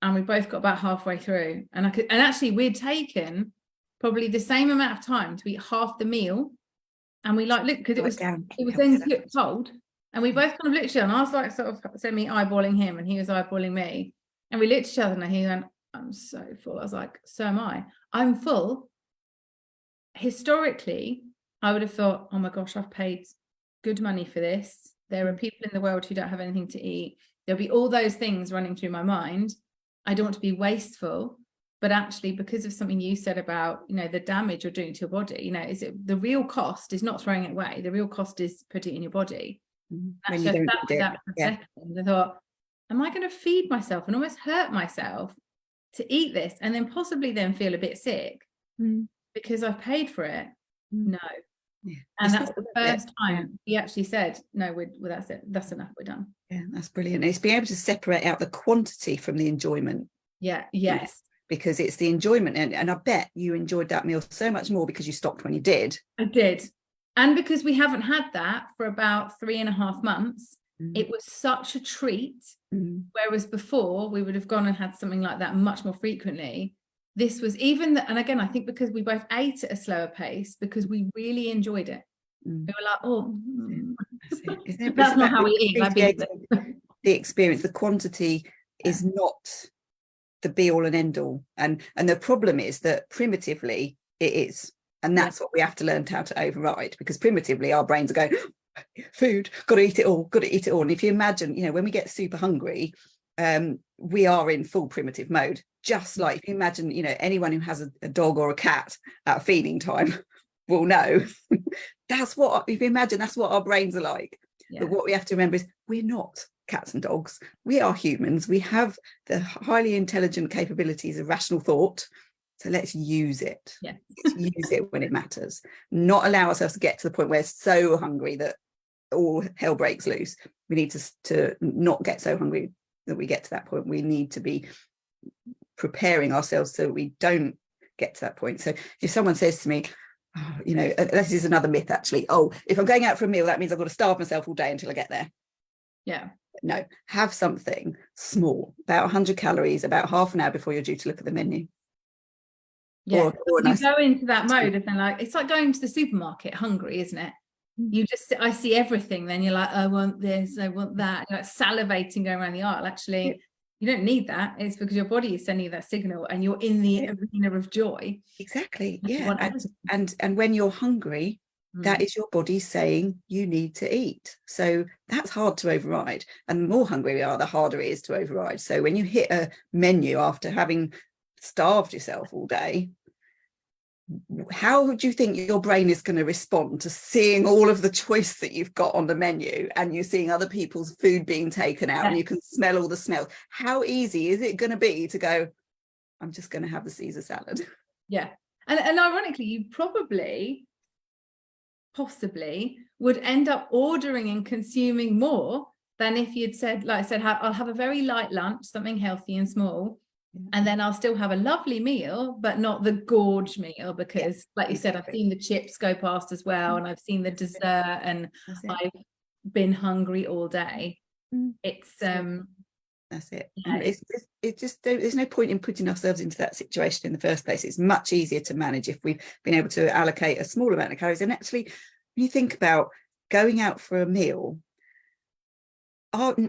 and we both got about halfway through. And actually we'd taken probably the same amount of time to eat half the meal. And we looked, because it was then cold. And we both kind of looked at each other, and I was like sort of semi eyeballing him, and he was eyeballing me. And we looked at each other, and he went, I'm so full. I was like, so am I. I'm full. Historically, I would have thought, oh my gosh, I've paid good money for this. There are people in the world who don't have anything to eat. There'll be all those things running through my mind. I don't want to be wasteful, but actually, because of something you said about, the damage you're doing to your body, the real cost is not throwing it away. The real cost is putting it in your body. Actually, I sat with that for a second. I thought, am I going to feed myself and almost hurt myself to eat this, and then possibly then feel a bit sick because I've paid for it? No. Yeah. And that's the first time he actually said, no, that's it. That's enough. We're done. Yeah, that's brilliant. It's being able to separate out the quantity from the enjoyment. Yeah. Yes. Because it's the enjoyment. And I bet you enjoyed that meal so much more because you stopped when you did. I did. And because we haven't had that for about 3.5 months, it was such a treat. Whereas before we would have gone and had something like that much more frequently. This was and again, I think because we both ate at a slower pace, because we really enjoyed it. We were like, that's not how we eat. The experience, the quantity is not the be all and end all. And the problem is that primitively it is. And that's what we have to learn how to override, because primitively our brains are going, food, got to eat it all. And if you imagine, when we get super hungry, we are in full primitive mode. Just like if you imagine, anyone who has a dog or a cat at feeding time will know that's what our brains are like. But what we have to remember is we're not cats and dogs. We are humans. We have the highly intelligent capabilities of rational thought. So let's use it. Let's use it when it matters. Not allow ourselves to get to the point where we're so hungry that all hell breaks loose. We need to not get so hungry that we get to that point. We need to be preparing ourselves so we don't get to that point. So if someone says to me, this is another myth actually, if I'm going out for a meal, that means I've got to starve myself all day until I get there. No, have something small, about 100 calories, about half an hour before you're due to look at the menu. Or you go into that mode of it's like going to the supermarket hungry, isn't it? I see everything, then you're like, I want this, I want that. You're like salivating going around the aisle. Actually, you don't need that. It's because your body is sending you that signal and you're in the arena of joy. Exactly. Yeah. And when you're hungry, that is your body saying you need to eat. So that's hard to override. And the more hungry we are, the harder it is to override. So when you hit a menu after having starved yourself all day, how do you think your brain is going to respond to seeing all of the choice that you've got on the menu, and you're seeing other people's food being taken out, and you can smell all the smells? How easy is it going to be to go, I'm just going to have the Caesar salad? Yeah. And ironically, you possibly would end up ordering and consuming more than if you'd said, like I said, I'll have a very light lunch, something healthy and small, and then I'll still have a lovely meal, but not the gorge meal, because like you said, I've seen the chips go past as well, and I've seen the dessert, and I've been hungry all day. It's that's it. It's just, there's no point in putting ourselves into that situation in the first place. It's much easier to manage if we've been able to allocate a small amount of calories. And actually, when you think about going out for a meal,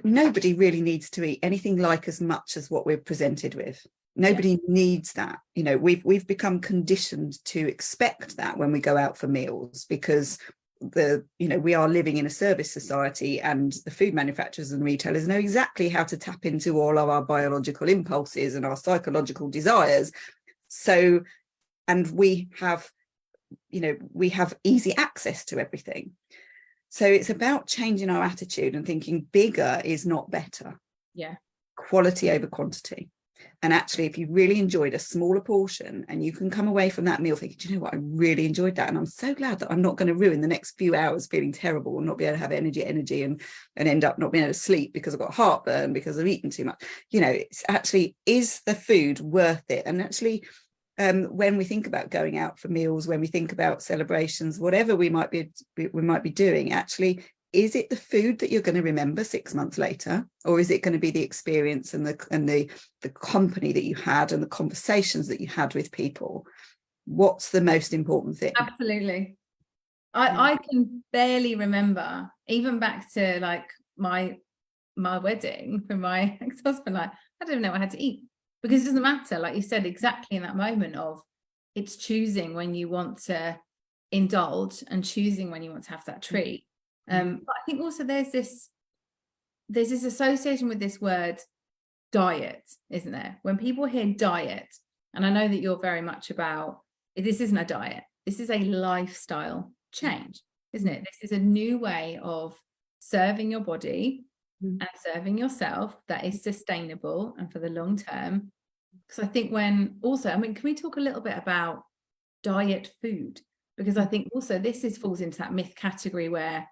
nobody really needs to eat anything like as much as what we're presented with. Nobody needs that. You know, we've become conditioned to expect that when we go out for meals, because we are living in a service society, and the food manufacturers and retailers know exactly how to tap into all of our biological impulses and our psychological desires. So, and we have easy access to everything. So it's about changing our attitude and thinking bigger is not better. Yeah. Quality over quantity. And actually, if you really enjoyed a smaller portion, and you can come away from that meal thinking, do you know what, I really enjoyed that, and I'm so glad that I'm not going to ruin the next few hours feeling terrible and not be able to have energy and end up not being able to sleep because I've got heartburn because I've eaten too much. You know, it's actually, is the food worth it? And actually, when we think about going out for meals, when we think about celebrations, whatever we might be doing, actually, is it the food that you're going to remember 6 months later, or is it going to be the experience and the company that you had and the conversations that you had with people? What's the most important thing? Absolutely. I can barely remember, even back to like my wedding for my ex-husband, like I don't know what I had to eat, because it doesn't matter, like you said, exactly in that moment of, it's choosing when you want to indulge and choosing when you want to have that treat. But I think also there's this association with this word diet, isn't there? When people hear diet, and I know that you're very much about, this isn't a diet, this is a lifestyle change, isn't it? This is a new way of serving your body and serving yourself that is sustainable and for the long term. Because I think can we talk a little bit about diet food? Because I think also this falls into that myth category where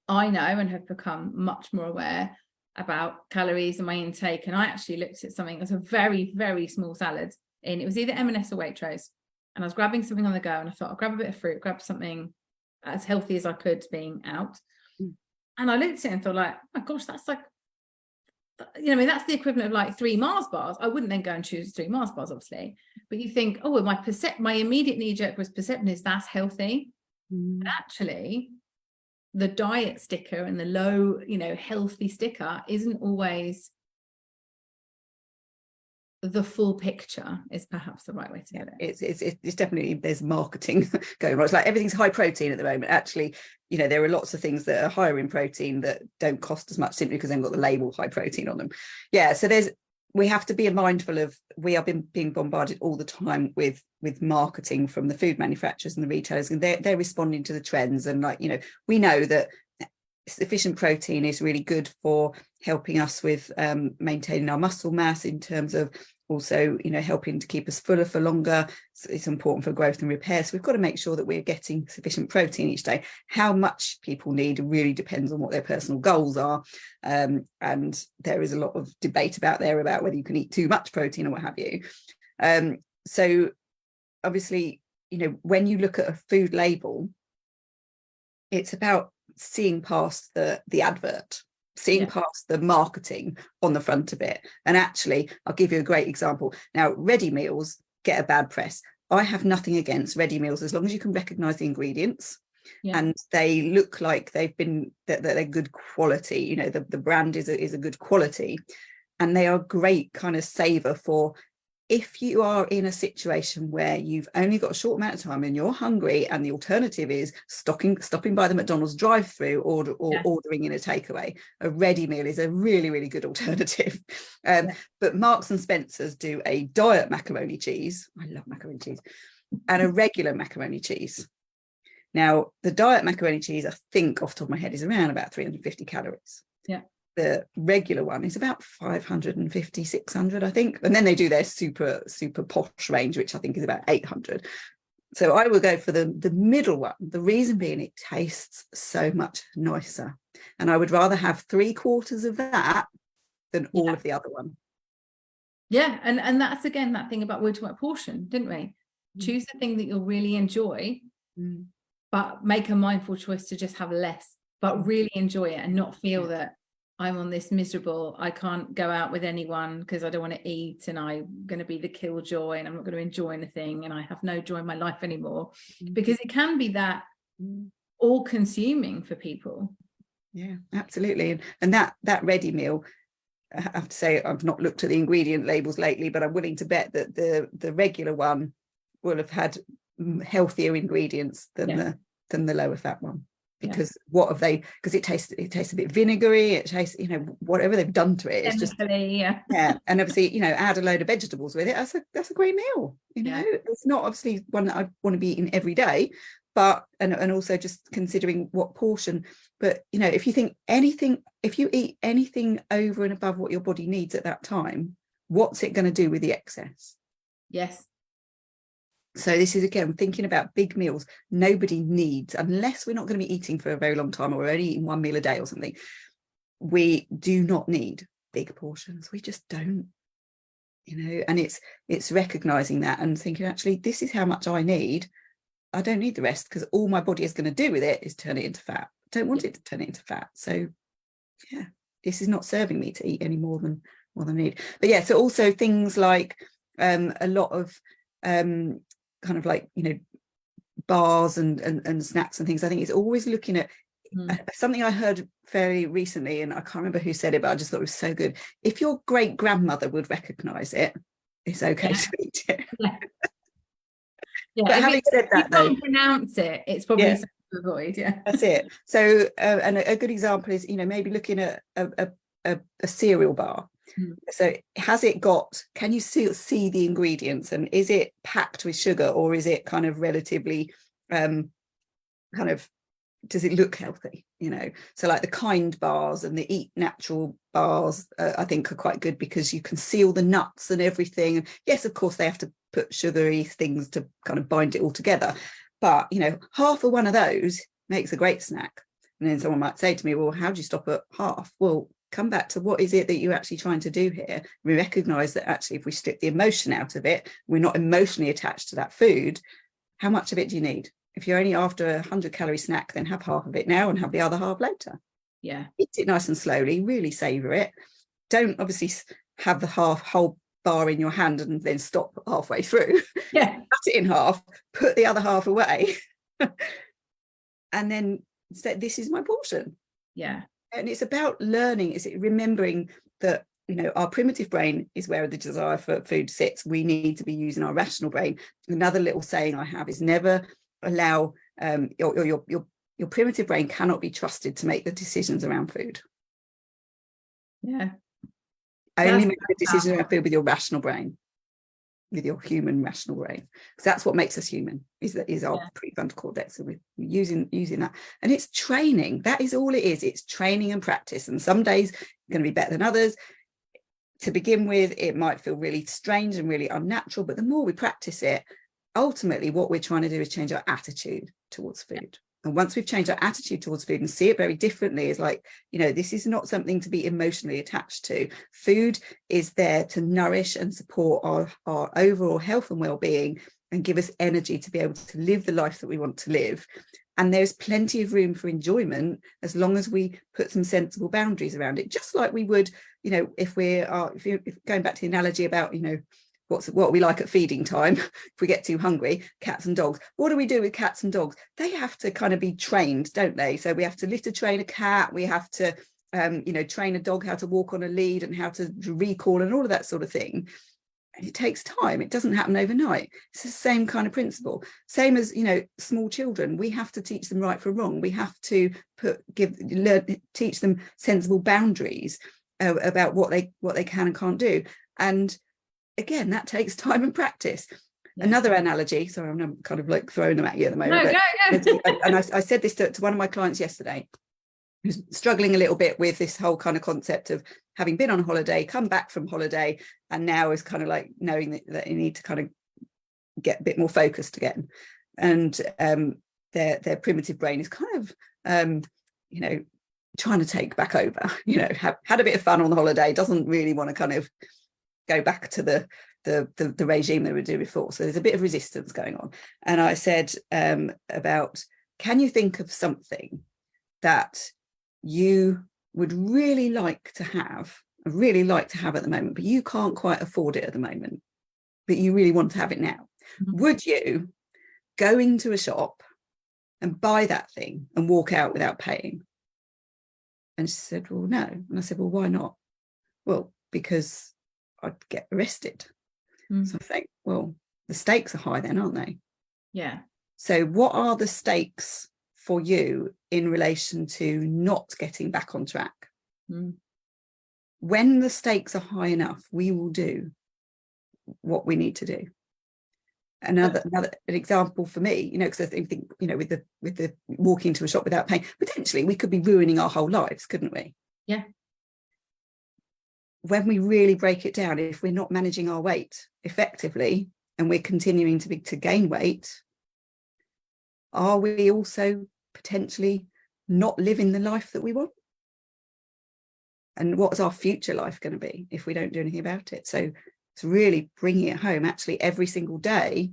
I know and have become much more aware about calories and my intake. And I actually looked at something as a very, very small salad, and it was either M&S or Waitrose. And I was grabbing something on the go, and I thought I'll grab a bit of fruit, grab something as healthy as I could being out. And I looked at it and thought, like, oh my gosh, that's like, that's the equivalent of like 3 Mars bars. I wouldn't then go and choose 3 Mars bars, obviously. But you think, oh, well, my immediate knee jerk perception is that's healthy. But actually, the diet sticker and the low, healthy sticker isn't always the full picture, is perhaps the right way to get it. It's definitely, there's marketing going on. It's like everything's high protein at the moment. Actually, there are lots of things that are higher in protein that don't cost as much simply because they've got the label high protein on them. Yeah, so we have to be mindful of, we are being bombarded all the time with marketing from the food manufacturers and the retailers, and they're responding to the trends. And we know that sufficient protein is really good for helping us with maintaining our muscle mass, in terms of also helping to keep us fuller for longer. So it's important for growth and repair, so we've got to make sure that we're getting sufficient protein each day. How much people need really depends on what their personal goals are, and there is a lot of debate about whether you can eat too much protein or what have you. So obviously, when you look at a food label, it's about seeing past the advert, seeing past the marketing on the front of it. And actually, I'll give you a great example. Now, ready meals get a bad press. I have nothing against ready meals as long as you can recognize the ingredients and they look like that they're good quality. The brand is a good quality, and they are great kind of saver for if you are in a situation where you've only got a short amount of time and you're hungry, and the alternative is stopping by the McDonald's drive-through or ordering in a takeaway. A ready meal is a really, really good alternative. But Marks and Spencer's do a diet macaroni cheese. I love macaroni cheese. and a regular macaroni cheese. Now, the diet macaroni cheese, I think off the top of my head, is around about 350 calories. Yeah. The regular one is about 550, 600, I think. And then they do their super posh range, which I think is about 800. So I will go for the middle one. The reason being, it tastes so much nicer. And I would rather have 3/4 of that than all of the other one. Yeah. And that's, again, that thing about, we talked about portion, didn't we? Choose the thing that you'll really enjoy, but make a mindful choice to just have less, but really enjoy it and not feel that I'm on this miserable, I can't go out with anyone because I don't want to eat, and I'm going to be the killjoy and I'm not going to enjoy anything and I have no joy in my life anymore, because it can be that all consuming for people. Yeah, absolutely. And that ready meal, I have to say, I've not looked at the ingredient labels lately, but I'm willing to bet that the regular one will have had healthier ingredients than the lower fat one. Because what have they, because it tastes a bit vinegary, it tastes, whatever they've done to it, it's just yeah. And obviously, add a load of vegetables with it, that's a great meal. It's not obviously one that I want to be eating every day, but and also just considering what portion. But if you eat anything over and above what your body needs at that time, what's it going to do with the excess? Yes. So this is, again, thinking about big meals. Nobody needs, unless we're not going to be eating for a very long time or we're only eating one meal a day or something, we do not need big portions. We just don't, and it's recognizing that and thinking, actually, this is how much I need. I don't need the rest, because all my body is going to do with it is turn it into fat. I don't want it to turn it into fat. So this is not serving me to eat any more than I need. But so also things like a lot of kind of like bars and snacks and things. I think it's always looking at something I heard fairly recently, and I can't remember who said it, but I just thought it was so good. If your great grandmother would recognize it, it's okay to eat it. But having said that, though, you can't pronounce it, it's probably something to avoid. That's it. So and a good example is maybe looking at a cereal bar. So can you see the ingredients, and is it packed with sugar, or is it kind of relatively does it look healthy? So like the Kind bars and the Eat Natural bars, I think are quite good, because you can see all the nuts and everything. And yes, of course, they have to put sugary things to kind of bind it all together, but half of one of those makes a great snack. And then someone might say to me, well, how do you stop at half? Well, come back to what is it that you're actually trying to do here. We recognize that actually, if we strip the emotion out of it, we're not emotionally attached to that food. How much of it do you need? If you're only after a 100-calorie snack, then have half of it now and have the other half later. Yeah. Eat it nice and slowly, really savor it. Don't obviously have the whole bar in your hand and then stop halfway through. Yeah. Cut it in half, put the other half away, and then say, this is my portion. Yeah. And it's about learning, is it remembering that our primitive brain is where the desire for food sits. We need to be using our rational brain. Another little saying I have is never allow your primitive brain cannot be trusted to make the decisions around food. Yeah. Only make the decisions around food with your rational brain, with your human rational brain, because that's what makes us human, is our prefrontal cortex. So we're using that, and it's training. That is all it is. It's training and practice, and some days are going to be better than others. To begin with, it might feel really strange and really unnatural, but the more we practice it, ultimately what we're trying to do is change our attitude towards food. And once we've changed our attitude towards food and see it very differently, is like, this is not something to be emotionally attached to. Food is there to nourish and support our overall health and well-being, and give us energy to be able to live the life that we want to live. And there's plenty of room for enjoyment, as long as we put some sensible boundaries around it, just like we would, if you're going back to the analogy about, what we like at feeding time. If we get too hungry, cats and dogs. What do we do with cats and dogs? They have to kind of be trained, don't they? So we have to litter train a cat. We have to, train a dog how to walk on a lead and how to recall and all of that sort of thing. And it takes time. It doesn't happen overnight. It's the same kind of principle. Same as, small children. We have to teach them right from wrong. We have to teach them sensible boundaries about what they can and can't do. And again, that takes time and practice. Another analogy, sorry, I'm kind of like throwing them at you at the moment. No, but, go. and I said this to one of my clients yesterday, who's struggling a little bit with this whole kind of concept of having been on holiday, come back from holiday, and now is kind of like knowing that you need to kind of get a bit more focused again. And their primitive brain is kind of, trying to take back over, had a bit of fun on the holiday, doesn't really want to kind of go back to the regime they were doing before. So there's a bit of resistance going on. And I said about, can you think of something that you would really like to have at the moment, but you can't quite afford it at the moment, but you really want to have it now? Mm-hmm. Would you go into a shop and buy that thing and walk out without paying? And she said, well, no. And I said, well, why not? Well, because I'd get arrested. So I think, well, the stakes are high then, aren't they? Yeah. So what are the stakes for you in relation to not getting back on track? When the stakes are high enough, we will do what we need to do. Another an example for me, because I think, with the walking into a shop without paying, potentially we could be ruining our whole lives, couldn't we? Yeah. When we really break it down, if we're not managing our weight effectively and we're continuing to gain weight, are we also potentially not living the life that we want? And what's our future life going to be if we don't do anything about it? So it's really bringing it home. Actually, every single day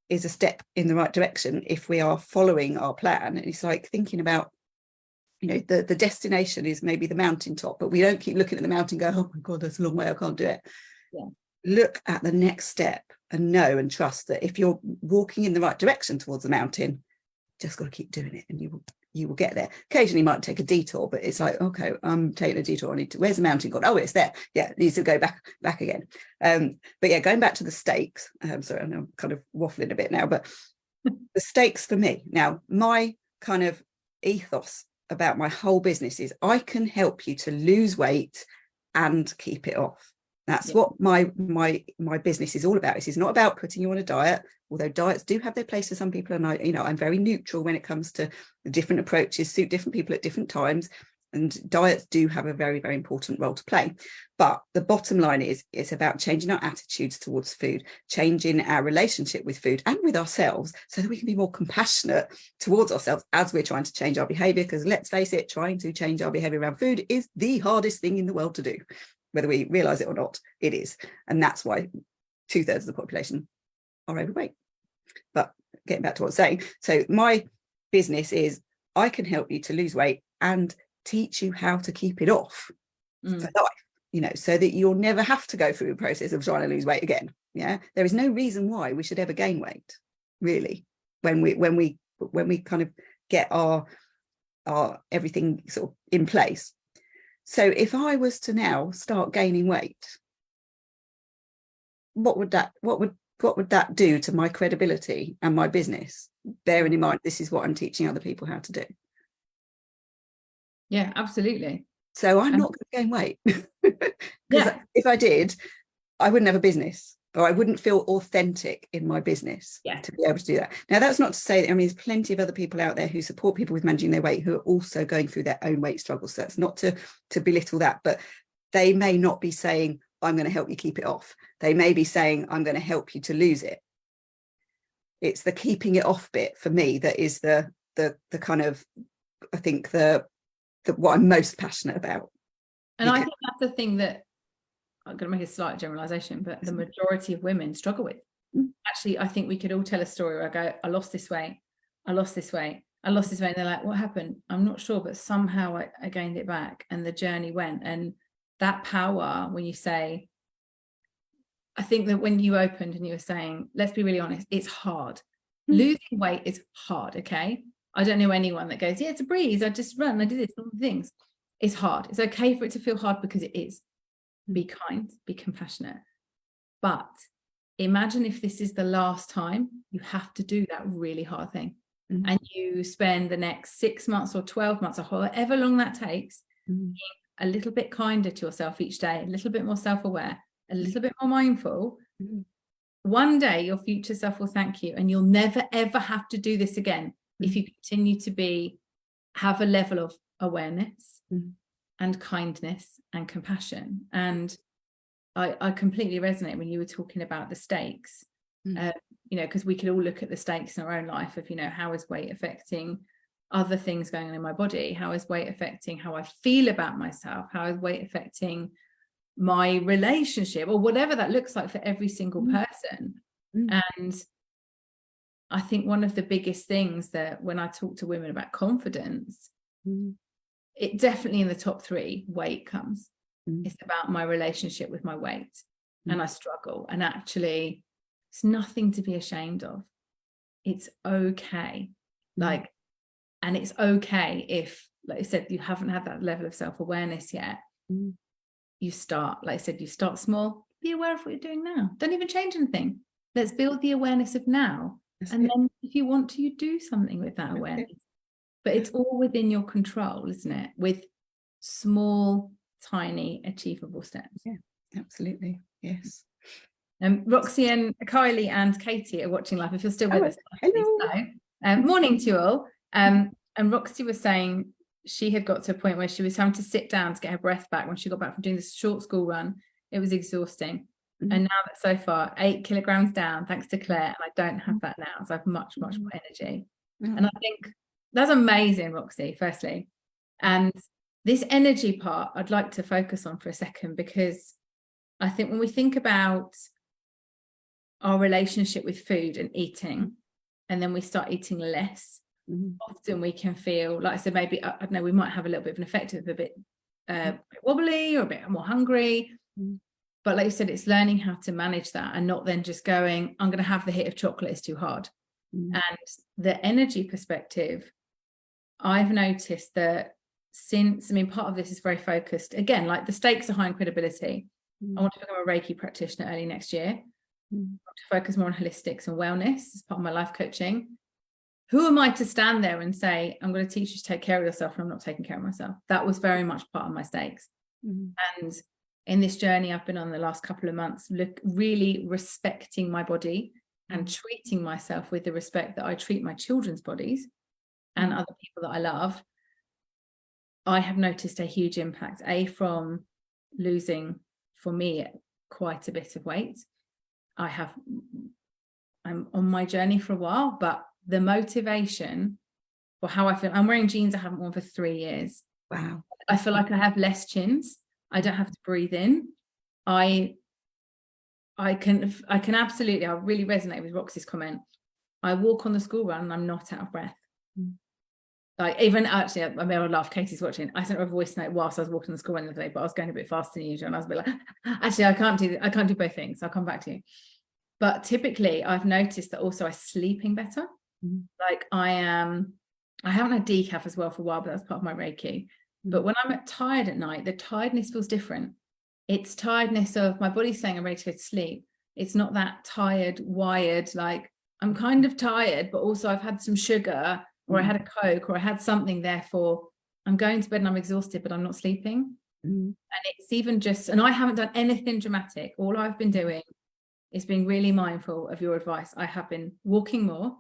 is a step in the right direction if we are following our plan. And it's like thinking about, the destination is maybe the mountaintop, but we don't keep looking at the mountain and go, oh my God, that's a long way, I can't do it. Yeah. Look at the next step and know and trust that if you're walking in the right direction towards the mountain, just got to keep doing it and you will get there. Occasionally you might take a detour, but it's like, okay, I'm taking a detour. Where's the mountain gone? Oh, it's there. Yeah, it needs to go back again. But yeah, going back to the stakes. Sorry, I'm kind of waffling a bit now, but the stakes for me now, my kind of ethos about my whole business is I can help you to lose weight and keep it off. That's what my business is all about. This is not about putting you on a diet, although diets do have their place for some people. And I'm very neutral when it comes to the different approaches, suit different people at different times. And diets do have a very, very important role to play. But the bottom line is it's about changing our attitudes towards food, changing our relationship with food and with ourselves so that we can be more compassionate towards ourselves as we're trying to change our behavior. Because let's face it, trying to change our behavior around food is the hardest thing in the world to do. Whether we realize it or not, it is. And that's why 2/3 of the population are overweight. But getting back to what I was saying, so my business is I can help you to lose weight and teach you how to keep it off for life, so that you'll never have to go through the process of trying to lose weight again. Yeah, there is no reason why we should ever gain weight, really, when we kind of get our everything sort of in place. So if I was to now start gaining weight, what would that do to my credibility and my business? Bearing in mind, this is what I'm teaching other people how to do. Yeah, absolutely. So I'm not going to gain weight. Because if I did, I wouldn't have a business, or I wouldn't feel authentic in my business to be able to do that. Now, that's not to say that, there's plenty of other people out there who support people with managing their weight who are also going through their own weight struggles. So that's not to belittle that, but they may not be saying, I'm going to help you keep it off. They may be saying, I'm going to help you to lose it. It's the keeping it off bit for me that is the kind of, I think, the what I'm most passionate about. And I think that's the thing that I'm going to make a slight generalization, but the majority of women struggle with. Actually, I think we could all tell a story where I go, I lost this weight, I lost this weight, I lost this weight. And they're like, what happened? I'm not sure, but somehow I gained it back and the journey went. And that power, when you say, I think that when you opened and you were saying, let's be really honest, it's hard. Losing weight is hard, okay? I don't know anyone that goes, yeah, it's a breeze. I just run, I do this, all the things. It's hard. It's okay for it to feel hard because it is. Be kind, be compassionate. But imagine if this is the last time you have to do that really hard thing. And you spend the next 6 months or 12 months or however long that takes, being a little bit kinder to yourself each day, a little bit more self-aware, a little bit more mindful. one day your future self will thank you, and you'll never ever have to do this again if you continue to have a level of awareness and kindness and compassion. And I completely resonate when you were talking about the stakes, you know, because we could all look at the stakes in our own life of, you know, how is weight affecting other things going on in my body? How is weight affecting how I feel about myself? How is weight affecting my relationship, or whatever that looks like for every single person? And I think one of the biggest things that when I talk to women about confidence, it definitely in the top 3, weight comes. It's about my relationship with my weight, and I struggle. And actually, it's nothing to be ashamed of. It's okay. Like, and it's okay if, like I said, you haven't had that level of self-awareness yet. You start, like I said, you start small. Be aware of what you're doing now. Don't even change anything. Let's build the awareness of now. And then if you want to, you do something with that awareness. But it's all within your control, isn't it? With small, tiny, achievable steps. Yeah, absolutely. Yes. Roxy and Kylie and Katie are watching live. If you're still with us, hello. Morning to you all. And Roxy was saying she had got to a point where she was having to sit down to get her breath back when she got back from doing this short school run. It was exhausting. And now that so far 8 kilograms down, thanks to Claire, and I don't have that now, so I have much more energy. And I think that's amazing, Roxy, firstly. And this energy part I'd like to focus on for a second, because I think when we think about our relationship with food and eating, and then we start eating less, often we can feel, like I said, maybe, I don't know, we might have a little bit of an effect of a bit wobbly or a bit more hungry. But like you said, it's learning how to manage that and not then just going, I'm going to have the hit of chocolate, it's too hard. And the energy perspective, I've noticed that since, I mean, part of this is very focused, again, like the stakes are high in credibility. I want to become a Reiki practitioner early next year. I want to focus more on holistics and wellness as part of my life coaching. Who am I to stand there and say, I'm going to teach you to take care of yourself, and I'm not taking care of myself? That was very much part of my stakes. And in this journey I've been on the last couple of months, really respecting my body and treating myself with the respect that I treat my children's bodies and other people that I love, I have noticed a huge impact, from losing, for me, quite a bit of weight. I'm on my journey for a while, but the motivation for how I feel, I'm wearing jeans I haven't worn for 3 years. Wow. I feel like I have less chins. I don't have to breathe in. I can absolutely, I really resonate with Roxy's comment. I walk on the school run and I'm not out of breath. Like, even actually, I mean, I would laugh, Katie's watching. I sent her a voice note whilst I was walking the school run the other day, but I was going a bit faster than usual. And I was a bit like, actually, I can't do both things. I'll come back to you. But typically I've noticed that also I'm sleeping better. Like I haven't had decaf as well for a while, but that's part of my Reiki. But when I'm tired at night, the tiredness feels different. It's tiredness of my body saying I'm ready to go to sleep. It's not that tired, wired, like I'm kind of tired, but also I've had some sugar, or I had a Coke, or I had something, therefore I'm going to bed and I'm exhausted, but I'm not sleeping. And it's even just, and I haven't done anything dramatic. All I've been doing is being really mindful of your advice. I have been walking more.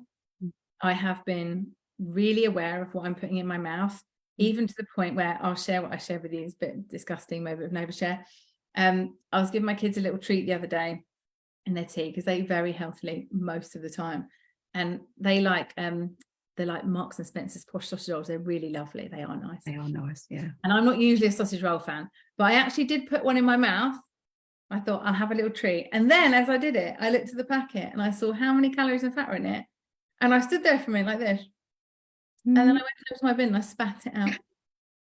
I have been really aware of what I'm putting in my mouth, even to the point where I'll share what I share with you. It's a bit disgusting, maybe I've never shared. I was giving my kids a little treat the other day in their tea, because they eat very healthily most of the time. And they like Marks and Spencer's posh sausage rolls. They're really lovely. They are nice. They are nice, yeah. And I'm not usually a sausage roll fan, but I actually did put one in my mouth. I thought I'll have a little treat. And then as I did it, I looked at the packet and I saw how many calories and fat were in it. And I stood there for a minute like this. And then I went to my bin and I spat it out,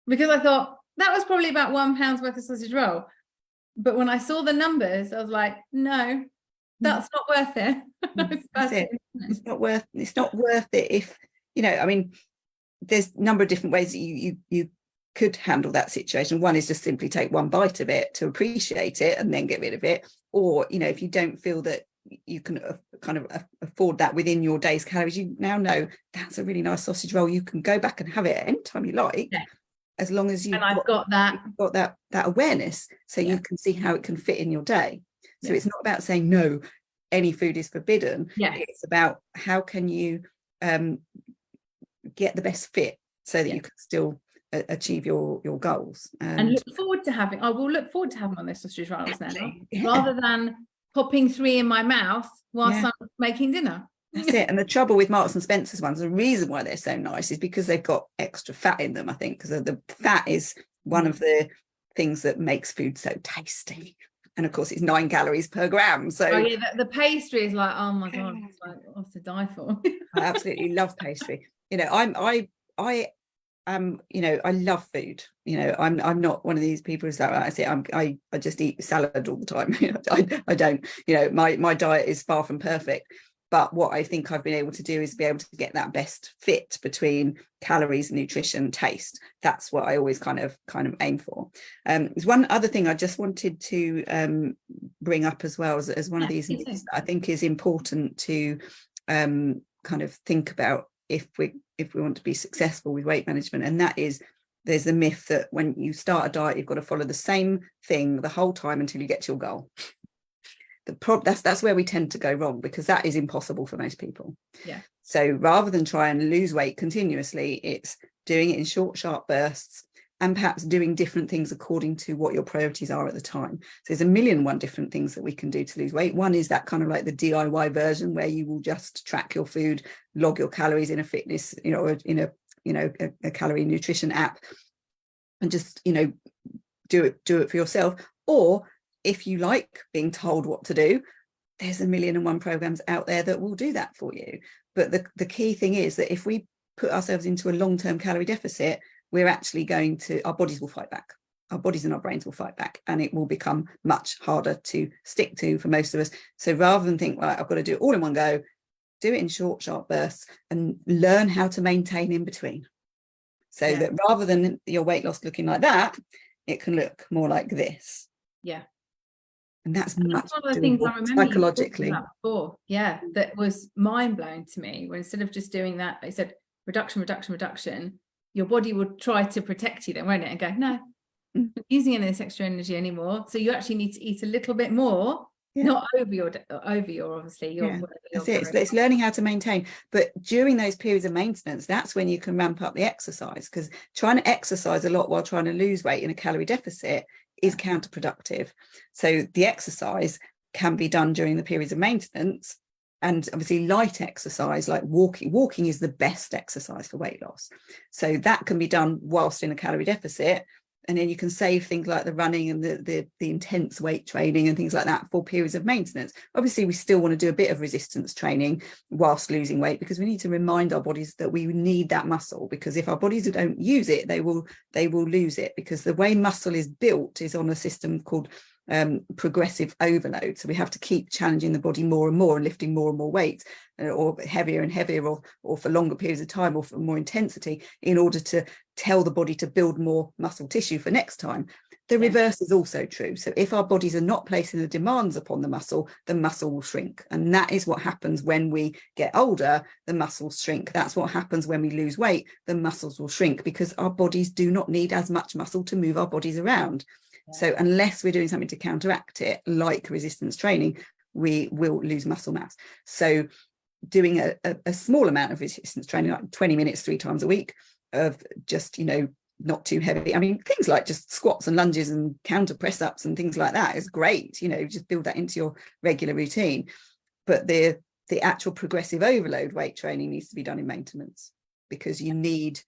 because I thought that was probably about £1 worth of sausage roll. But when I saw the numbers, I was like, no, that's not worth it. That's it. It's not worth it. If, you know, I mean, there's a number of different ways that you could handle that situation. One is just simply take one bite of it to appreciate it and then get rid of it. Or, you know, if you don't feel that you can kind of afford that within your day's calories, you now know that's a really nice sausage roll. You can go back and have it anytime you like, as long as you've got that awareness, so you can see how it can fit in your day. So it's not about saying no, any food is forbidden. Yes. It's about how can you get the best fit so that you can still achieve your goals. And look forward to having, I will look forward to having one of those sausage rolls now, yeah. rather than popping 3 in my mouth whilst I'm making dinner. That's it. And the trouble with Marks and Spencer's ones, the reason why they're so nice is because they've got extra fat in them, I think, because the fat is one of the things that makes food so tasty. And of course, it's 9 calories per gram. So oh yeah, the pastry is like, oh my god, it's like off to die for. I absolutely love pastry. You know, I you know, I love food. You know, I'm not one of these people who's like, I say I just eat salad all the time. I don't, you know, my diet is far from perfect. But what I think I've been able to do is be able to get that best fit between calories, nutrition, taste. That's what I always kind of aim for. There's one other thing I just wanted to bring up as well as one of these things that I think is important to kind of think about if we want to be successful with weight management, and that is there's the myth that when you start a diet, you've got to follow the same thing the whole time until you get to your goal. That's where we tend to go wrong, because that is impossible for most people. Yeah. So rather than try and lose weight continuously, it's doing it in short, sharp bursts, and perhaps doing different things according to what your priorities are at the time. So there's a million and one different things that we can do to lose weight. One is that kind of like the DIY version where you will just track your food, log your calories in a fitness, you know, or in a calorie nutrition app, and just, you know, do it for yourself. Or if you like being told what to do, there's a million and one programs out there that will do that for you. But the key thing is that if we put ourselves into a long-term calorie deficit, we're actually our bodies will fight back. Our bodies and our brains will fight back, and it will become much harder to stick to for most of us. So rather than think, right, I've got to do it all in one go, do it in short, sharp bursts and learn how to maintain in between. So that rather than your weight loss looking like that, it can look more like this. Yeah. And that's much one of the things I remember psychologically. Before. Yeah, that was mind blowing to me. When instead of just doing that, they said reduction, reduction, reduction. Your body would try to protect you, then, won't it? And go, no, I'm not using any of this extra energy anymore. So you actually need to eat a little bit more, not over your obviously your. That's it. It's learning how to maintain. But during those periods of maintenance, that's when you can ramp up the exercise, because trying to exercise a lot while trying to lose weight in a calorie deficit is counterproductive. So the exercise can be done during the periods of maintenance, and obviously light exercise like walking is the best exercise for weight loss. So that can be done whilst in a calorie deficit, and then you can save things like the running and the intense weight training and things like that for periods of maintenance. Obviously we still want to do a bit of resistance training whilst losing weight, because we need to remind our bodies that we need that muscle, because if our bodies don't use it, they will lose it, because the way muscle is built is on a system called progressive overload. So we have to keep challenging the body more and more and lifting more and more weight, or heavier and heavier, or for longer periods of time, or for more intensity, in order to tell the body to build more muscle tissue for next time. The reverse is also true. So if our bodies are not placing the demands upon the muscle will shrink. And that is what happens when we get older, the muscles shrink. That's what happens when we lose weight, the muscles will shrink, because our bodies do not need as much muscle to move our bodies around. So unless we're doing something to counteract it, like resistance training, we will lose muscle mass. So doing a small amount of resistance training, like 20 minutes 3 times a week, of just, you know, not too heavy. I mean, things like just squats and lunges and counter press ups and things like that is great. You know, just build that into your regular routine. But the actual progressive overload weight training needs to be done in maintenance, because you need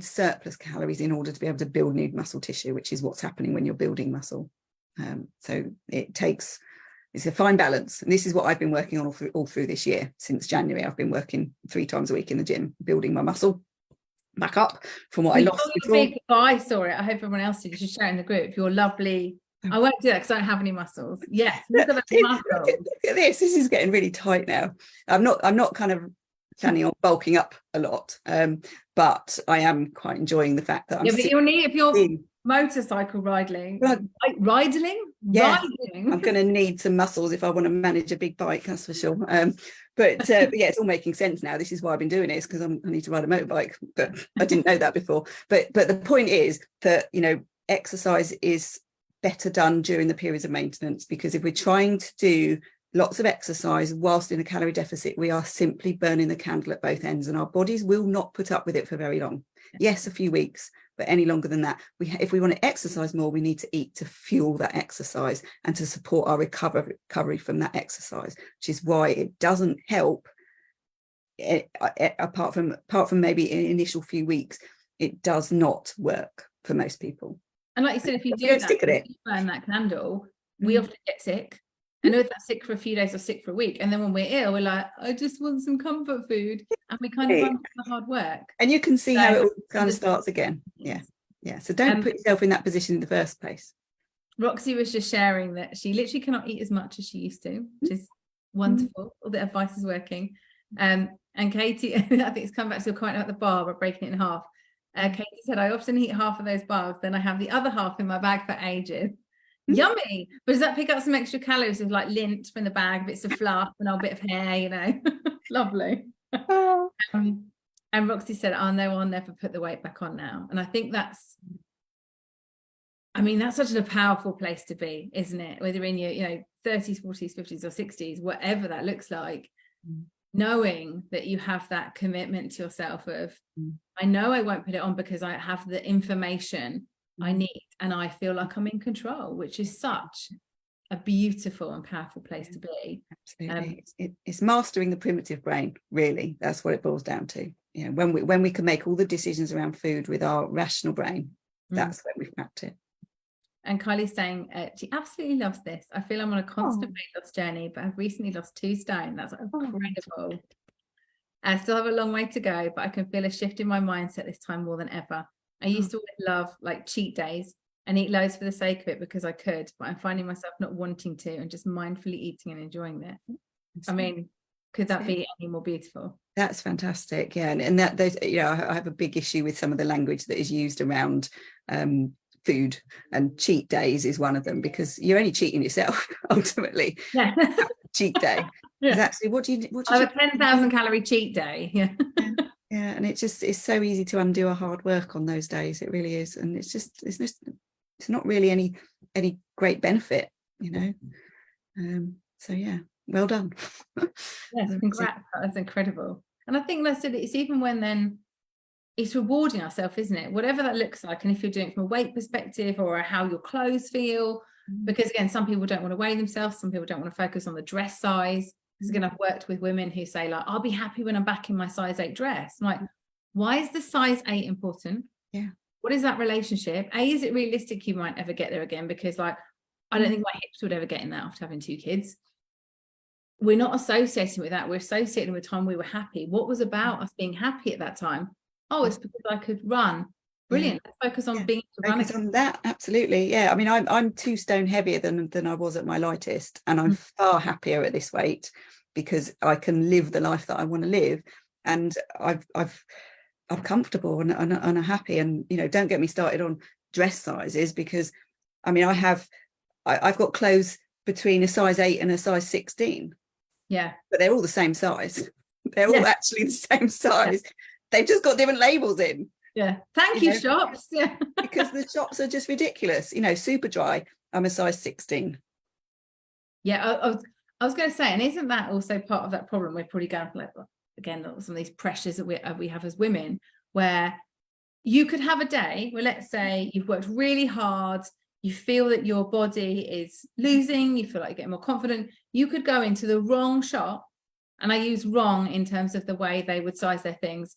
surplus calories in order to be able to build new muscle tissue, which is what's happening when you're building muscle. So it's a fine balance. And this is what I've been working on all through this year. Since January, I've been working 3 times a week in the gym, building my muscle back up from what I lost before. I saw it. I hope everyone else did. You should share in the group. You're lovely. I won't do that because I don't have any muscles. Yes, look at this. This is getting really tight now. I'm not kind of planning on bulking up a lot, but I am quite enjoying the fact that I'm. Yeah, but you'll need, if you're motorcycle riding, I'm going to need some muscles if I want to manage a big bike, that's for sure. But yeah, it's all making sense now. This is why I've been doing this, because I need to ride a motorbike, but I didn't know that before. But the point is that, you know, exercise is better done during the periods of maintenance, because if we're trying to do lots of exercise whilst in a calorie deficit, we are simply burning the candle at both ends, and our bodies will not put up with it for very long. Yes, a few weeks, but any longer than that, if we want to exercise more, we need to eat to fuel that exercise and to support our recovery from that exercise, which is why it doesn't help. Apart from maybe in initial few weeks, it does not work for most people. And like you said, if you do don't that, stick at it. you burn that candle, we often get sick. I know that's sick for a few days or sick for a week. And then when we're ill, we're like, I just want some comfort food. And we kind of run the hard work. And you can see how it all kind of starts again. Yeah. So don't put yourself in that position in the first place. Roxy was just sharing that she literally cannot eat as much as she used to, which is wonderful. All the advice is working. And Katie, I think it's come back to your comment about the bar, but breaking it in half. Katie said, I often eat half of those bars, then I have the other half in my bag for ages. Yummy. But does that pick up some extra calories with like lint from the bag, bits of fluff, and a bit of hair, you know? Lovely. And Roxy said, oh no, I'll never put the weight back on now. And I think that's such a powerful place to be, isn't it? Whether in your 30s, 40s, 50s or 60s, whatever that looks like, knowing that you have that commitment to yourself of, I know I won't put it on because I have the information I need and I feel like I'm in control, which is such a beautiful and powerful place to be. Absolutely. It's mastering the primitive brain, really. That's what it boils down to. When we can make all the decisions around food with our rational brain, that's when we've cracked it. And Kylie's saying she absolutely loves this. I feel I'm on a constant weight loss journey, but I've recently lost 2 stone. That's incredible. I still have a long way to go, but I can feel a shift in my mindset this time more than ever. I used to love like cheat days and eat loads for the sake of it because I could, but I'm finding myself not wanting to and just mindfully eating and enjoying it. I mean, could that be any more beautiful? That's fantastic. Yeah. And that there's, I have a big issue with some of the language that is used around food, and cheat days is one of them, because you're only cheating yourself ultimately. Yeah. Cheat day. Yeah. Actually, what do you I have a 10,000 calorie cheat day. Yeah. Yeah, and it's so easy to undo our hard work on those days. It really is, and it's not really any great benefit, So yeah, well done. Yes, congrats. That's incredible. And I think that's it. It's even when then it's rewarding ourselves, isn't it? Whatever that looks like, and if you're doing it from a weight perspective or how your clothes feel, because again, some people don't want to weigh themselves, some people don't want to focus on the dress size. Because again, I've worked with women who say like, I'll be happy when I'm back in my size 8 dress. I'm like, why is the size 8 important? Yeah. What is that relationship? Is it realistic you might ever get there again? Because like, I don't think my hips would ever get in that after having 2 kids. We're not associating with that. We're associating with time we were happy. What was about us being happy at that time? Oh, it's because I could run. Brilliant. Let's focus on being able to run again. On that, absolutely. Yeah. I mean, I'm 2 stone heavier than I was at my lightest, and I'm far happier at this weight because I can live the life that I want to live, and I'm comfortable and I'm happy. And don't get me started on dress sizes, because I mean I've got clothes between a size 8 and a size 16. Yeah, but they're all the same size. They're all actually the same size. They've just got different labels in. Yeah, thank you, shops. Yeah, because the shops are just ridiculous. Super dry, I'm a size 16. Yeah, I was going to say, and isn't that also part of that problem? We're probably going like, again, some of these pressures that we have as women, where you could have a day where, let's say, you've worked really hard, you feel that your body is losing, you feel like you're getting more confident. You could go into the wrong shop, and I use wrong in terms of the way they would size their things.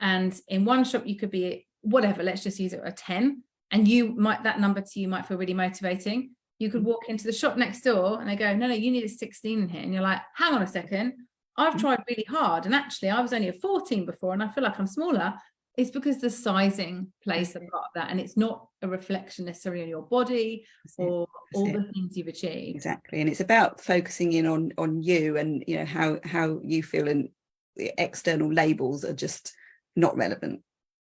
And in one shop, you could be whatever, let's just use it a 10, and that number to you might feel really motivating. You could walk into the shop next door and they go, no, you need a 16 in here. And you're like, hang on a second, I've tried really hard. And actually I was only a 14 before and I feel like I'm smaller. It's because the sizing plays a part of that. And it's not a reflection necessarily on your body or all the things you've achieved. Exactly. And it's about focusing in on you and, how you feel, and the external labels are just not relevant.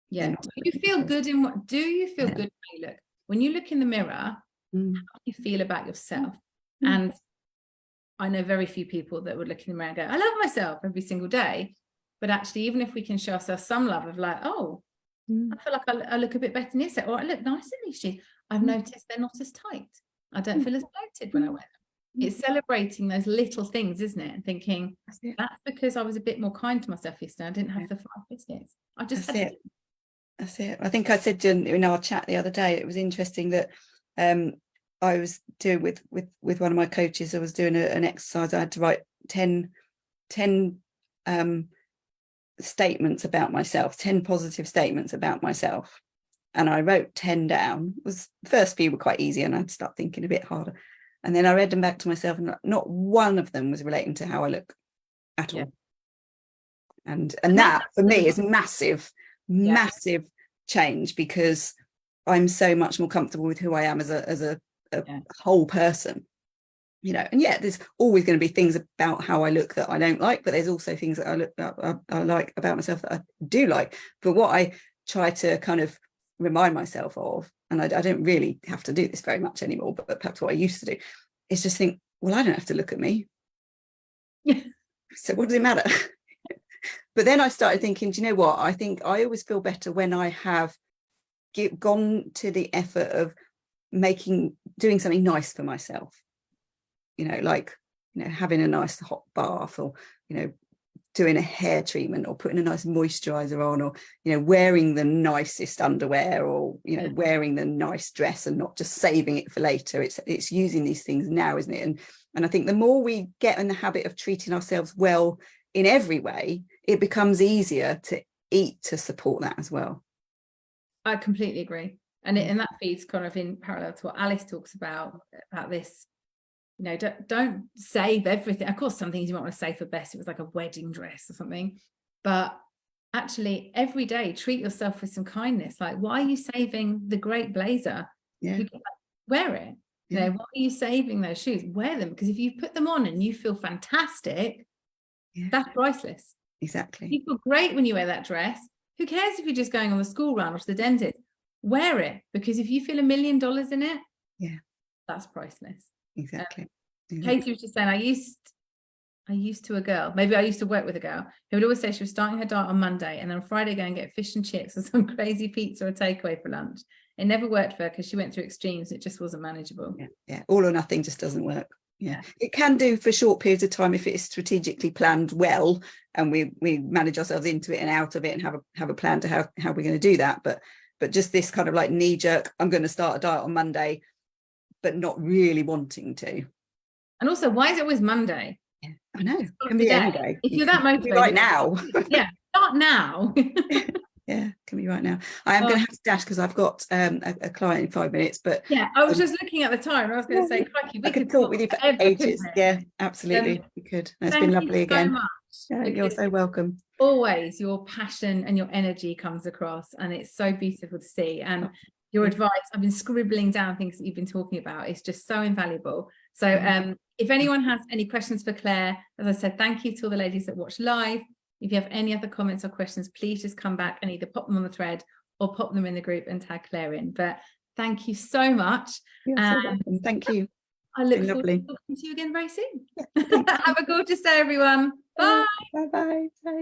Yeah. Do you feel good in what? Do you feel good when you look? When you look in the mirror, how do you feel about yourself? And I know very few people that would look in the mirror and go, I love myself every single day. But actually, even if we can show ourselves some love of like, oh, I feel like I look a bit better in this, or I look nice in these jeans. I've noticed they're not as tight. I don't feel as bloated when I wear them. It's celebrating those little things, isn't it? And thinking, That's because I was a bit more kind to myself yesterday. I didn't have the 5 biscuits. I just had it. That's it. I think I said in our chat the other day, it was interesting that I was doing with one of my coaches, I was doing an exercise. I had to write 10 statements about myself, 10 positive statements about myself. And I wrote 10 down. The first few were quite easy, and I'd start thinking a bit harder. And then I read them back to myself, and not one of them was relating to how I look at all. And that for me is massive change, because I'm so much more comfortable with who I am as a whole person, you know. And there's always going to be things about how I look that I don't like, but there's also things that I like about myself that I do like. But what I try to kind of remind myself of, and I don't really have to do this very much anymore, but perhaps what I used to do is just think, well, I don't have to look at me. So what does it matter? But then I started thinking, do you know what? I think I always feel better when I have gone to the effort of doing something nice for myself. You know, like, you know, having a nice hot bath, or, you know, doing a hair treatment, or putting a nice moisturizer on, or, you know, wearing the nicest underwear, or, you know, wearing the nice dress, and not just saving it for later. It's using these things now, isn't it? And I think the more we get in the habit of treating ourselves well in every way, it becomes easier to eat to support that as well. I completely agree. And that feeds kind of in parallel to what Alice talks about this. You know, don't save everything. Of course, some things you might want to save for best. It was like a wedding dress or something. But actually, every day, treat yourself with some kindness. Like, why are you saving the great blazer? Wear it. You know, why are you saving those shoes? Wear them. Because if you put them on and you feel fantastic, that's priceless. Exactly. You feel great when you wear that dress. Who cares if you're just going on the school run or to the dentist? Wear it, because if you feel $1 million in it, that's priceless. Exactly. Katie was just saying, I used to work with a girl who would always say she was starting her diet on Monday, and then on Friday go and get fish and chips or some crazy pizza or takeaway for lunch. It never worked for her because she went through extremes. It just wasn't manageable. All or nothing just doesn't work. It can do for short periods of time if it is strategically planned well, and we manage ourselves into it and out of it, and have a plan to how we're going to do that. But just this kind of like knee-jerk, I'm going to start a diet on Monday, but not really wanting to. And also, why is it always Monday? I know. It can be any day. If you're that motivated, right now. Start now. Can be right now. I am going to have to dash because I've got a client in 5 minutes. But I was just looking at the time. I was going to say, crikey, we could talk with you for ages. Absolutely, we could. It's been lovely again. You're so welcome. Always, your passion and your energy comes across, and it's so beautiful to see. And your advice, I've been scribbling down things that you've been talking about. It's just so invaluable. So if anyone has any questions for Claire, as I said, thank you to all the ladies that watch live. If you have any other comments or questions, please just come back and either pop them on the thread or pop them in the group and tag Claire in. But thank you so much. You're so welcome. Thank you. I look forward to talking to you again very soon. Have a gorgeous day, everyone. Bye. Bye-bye. Bye.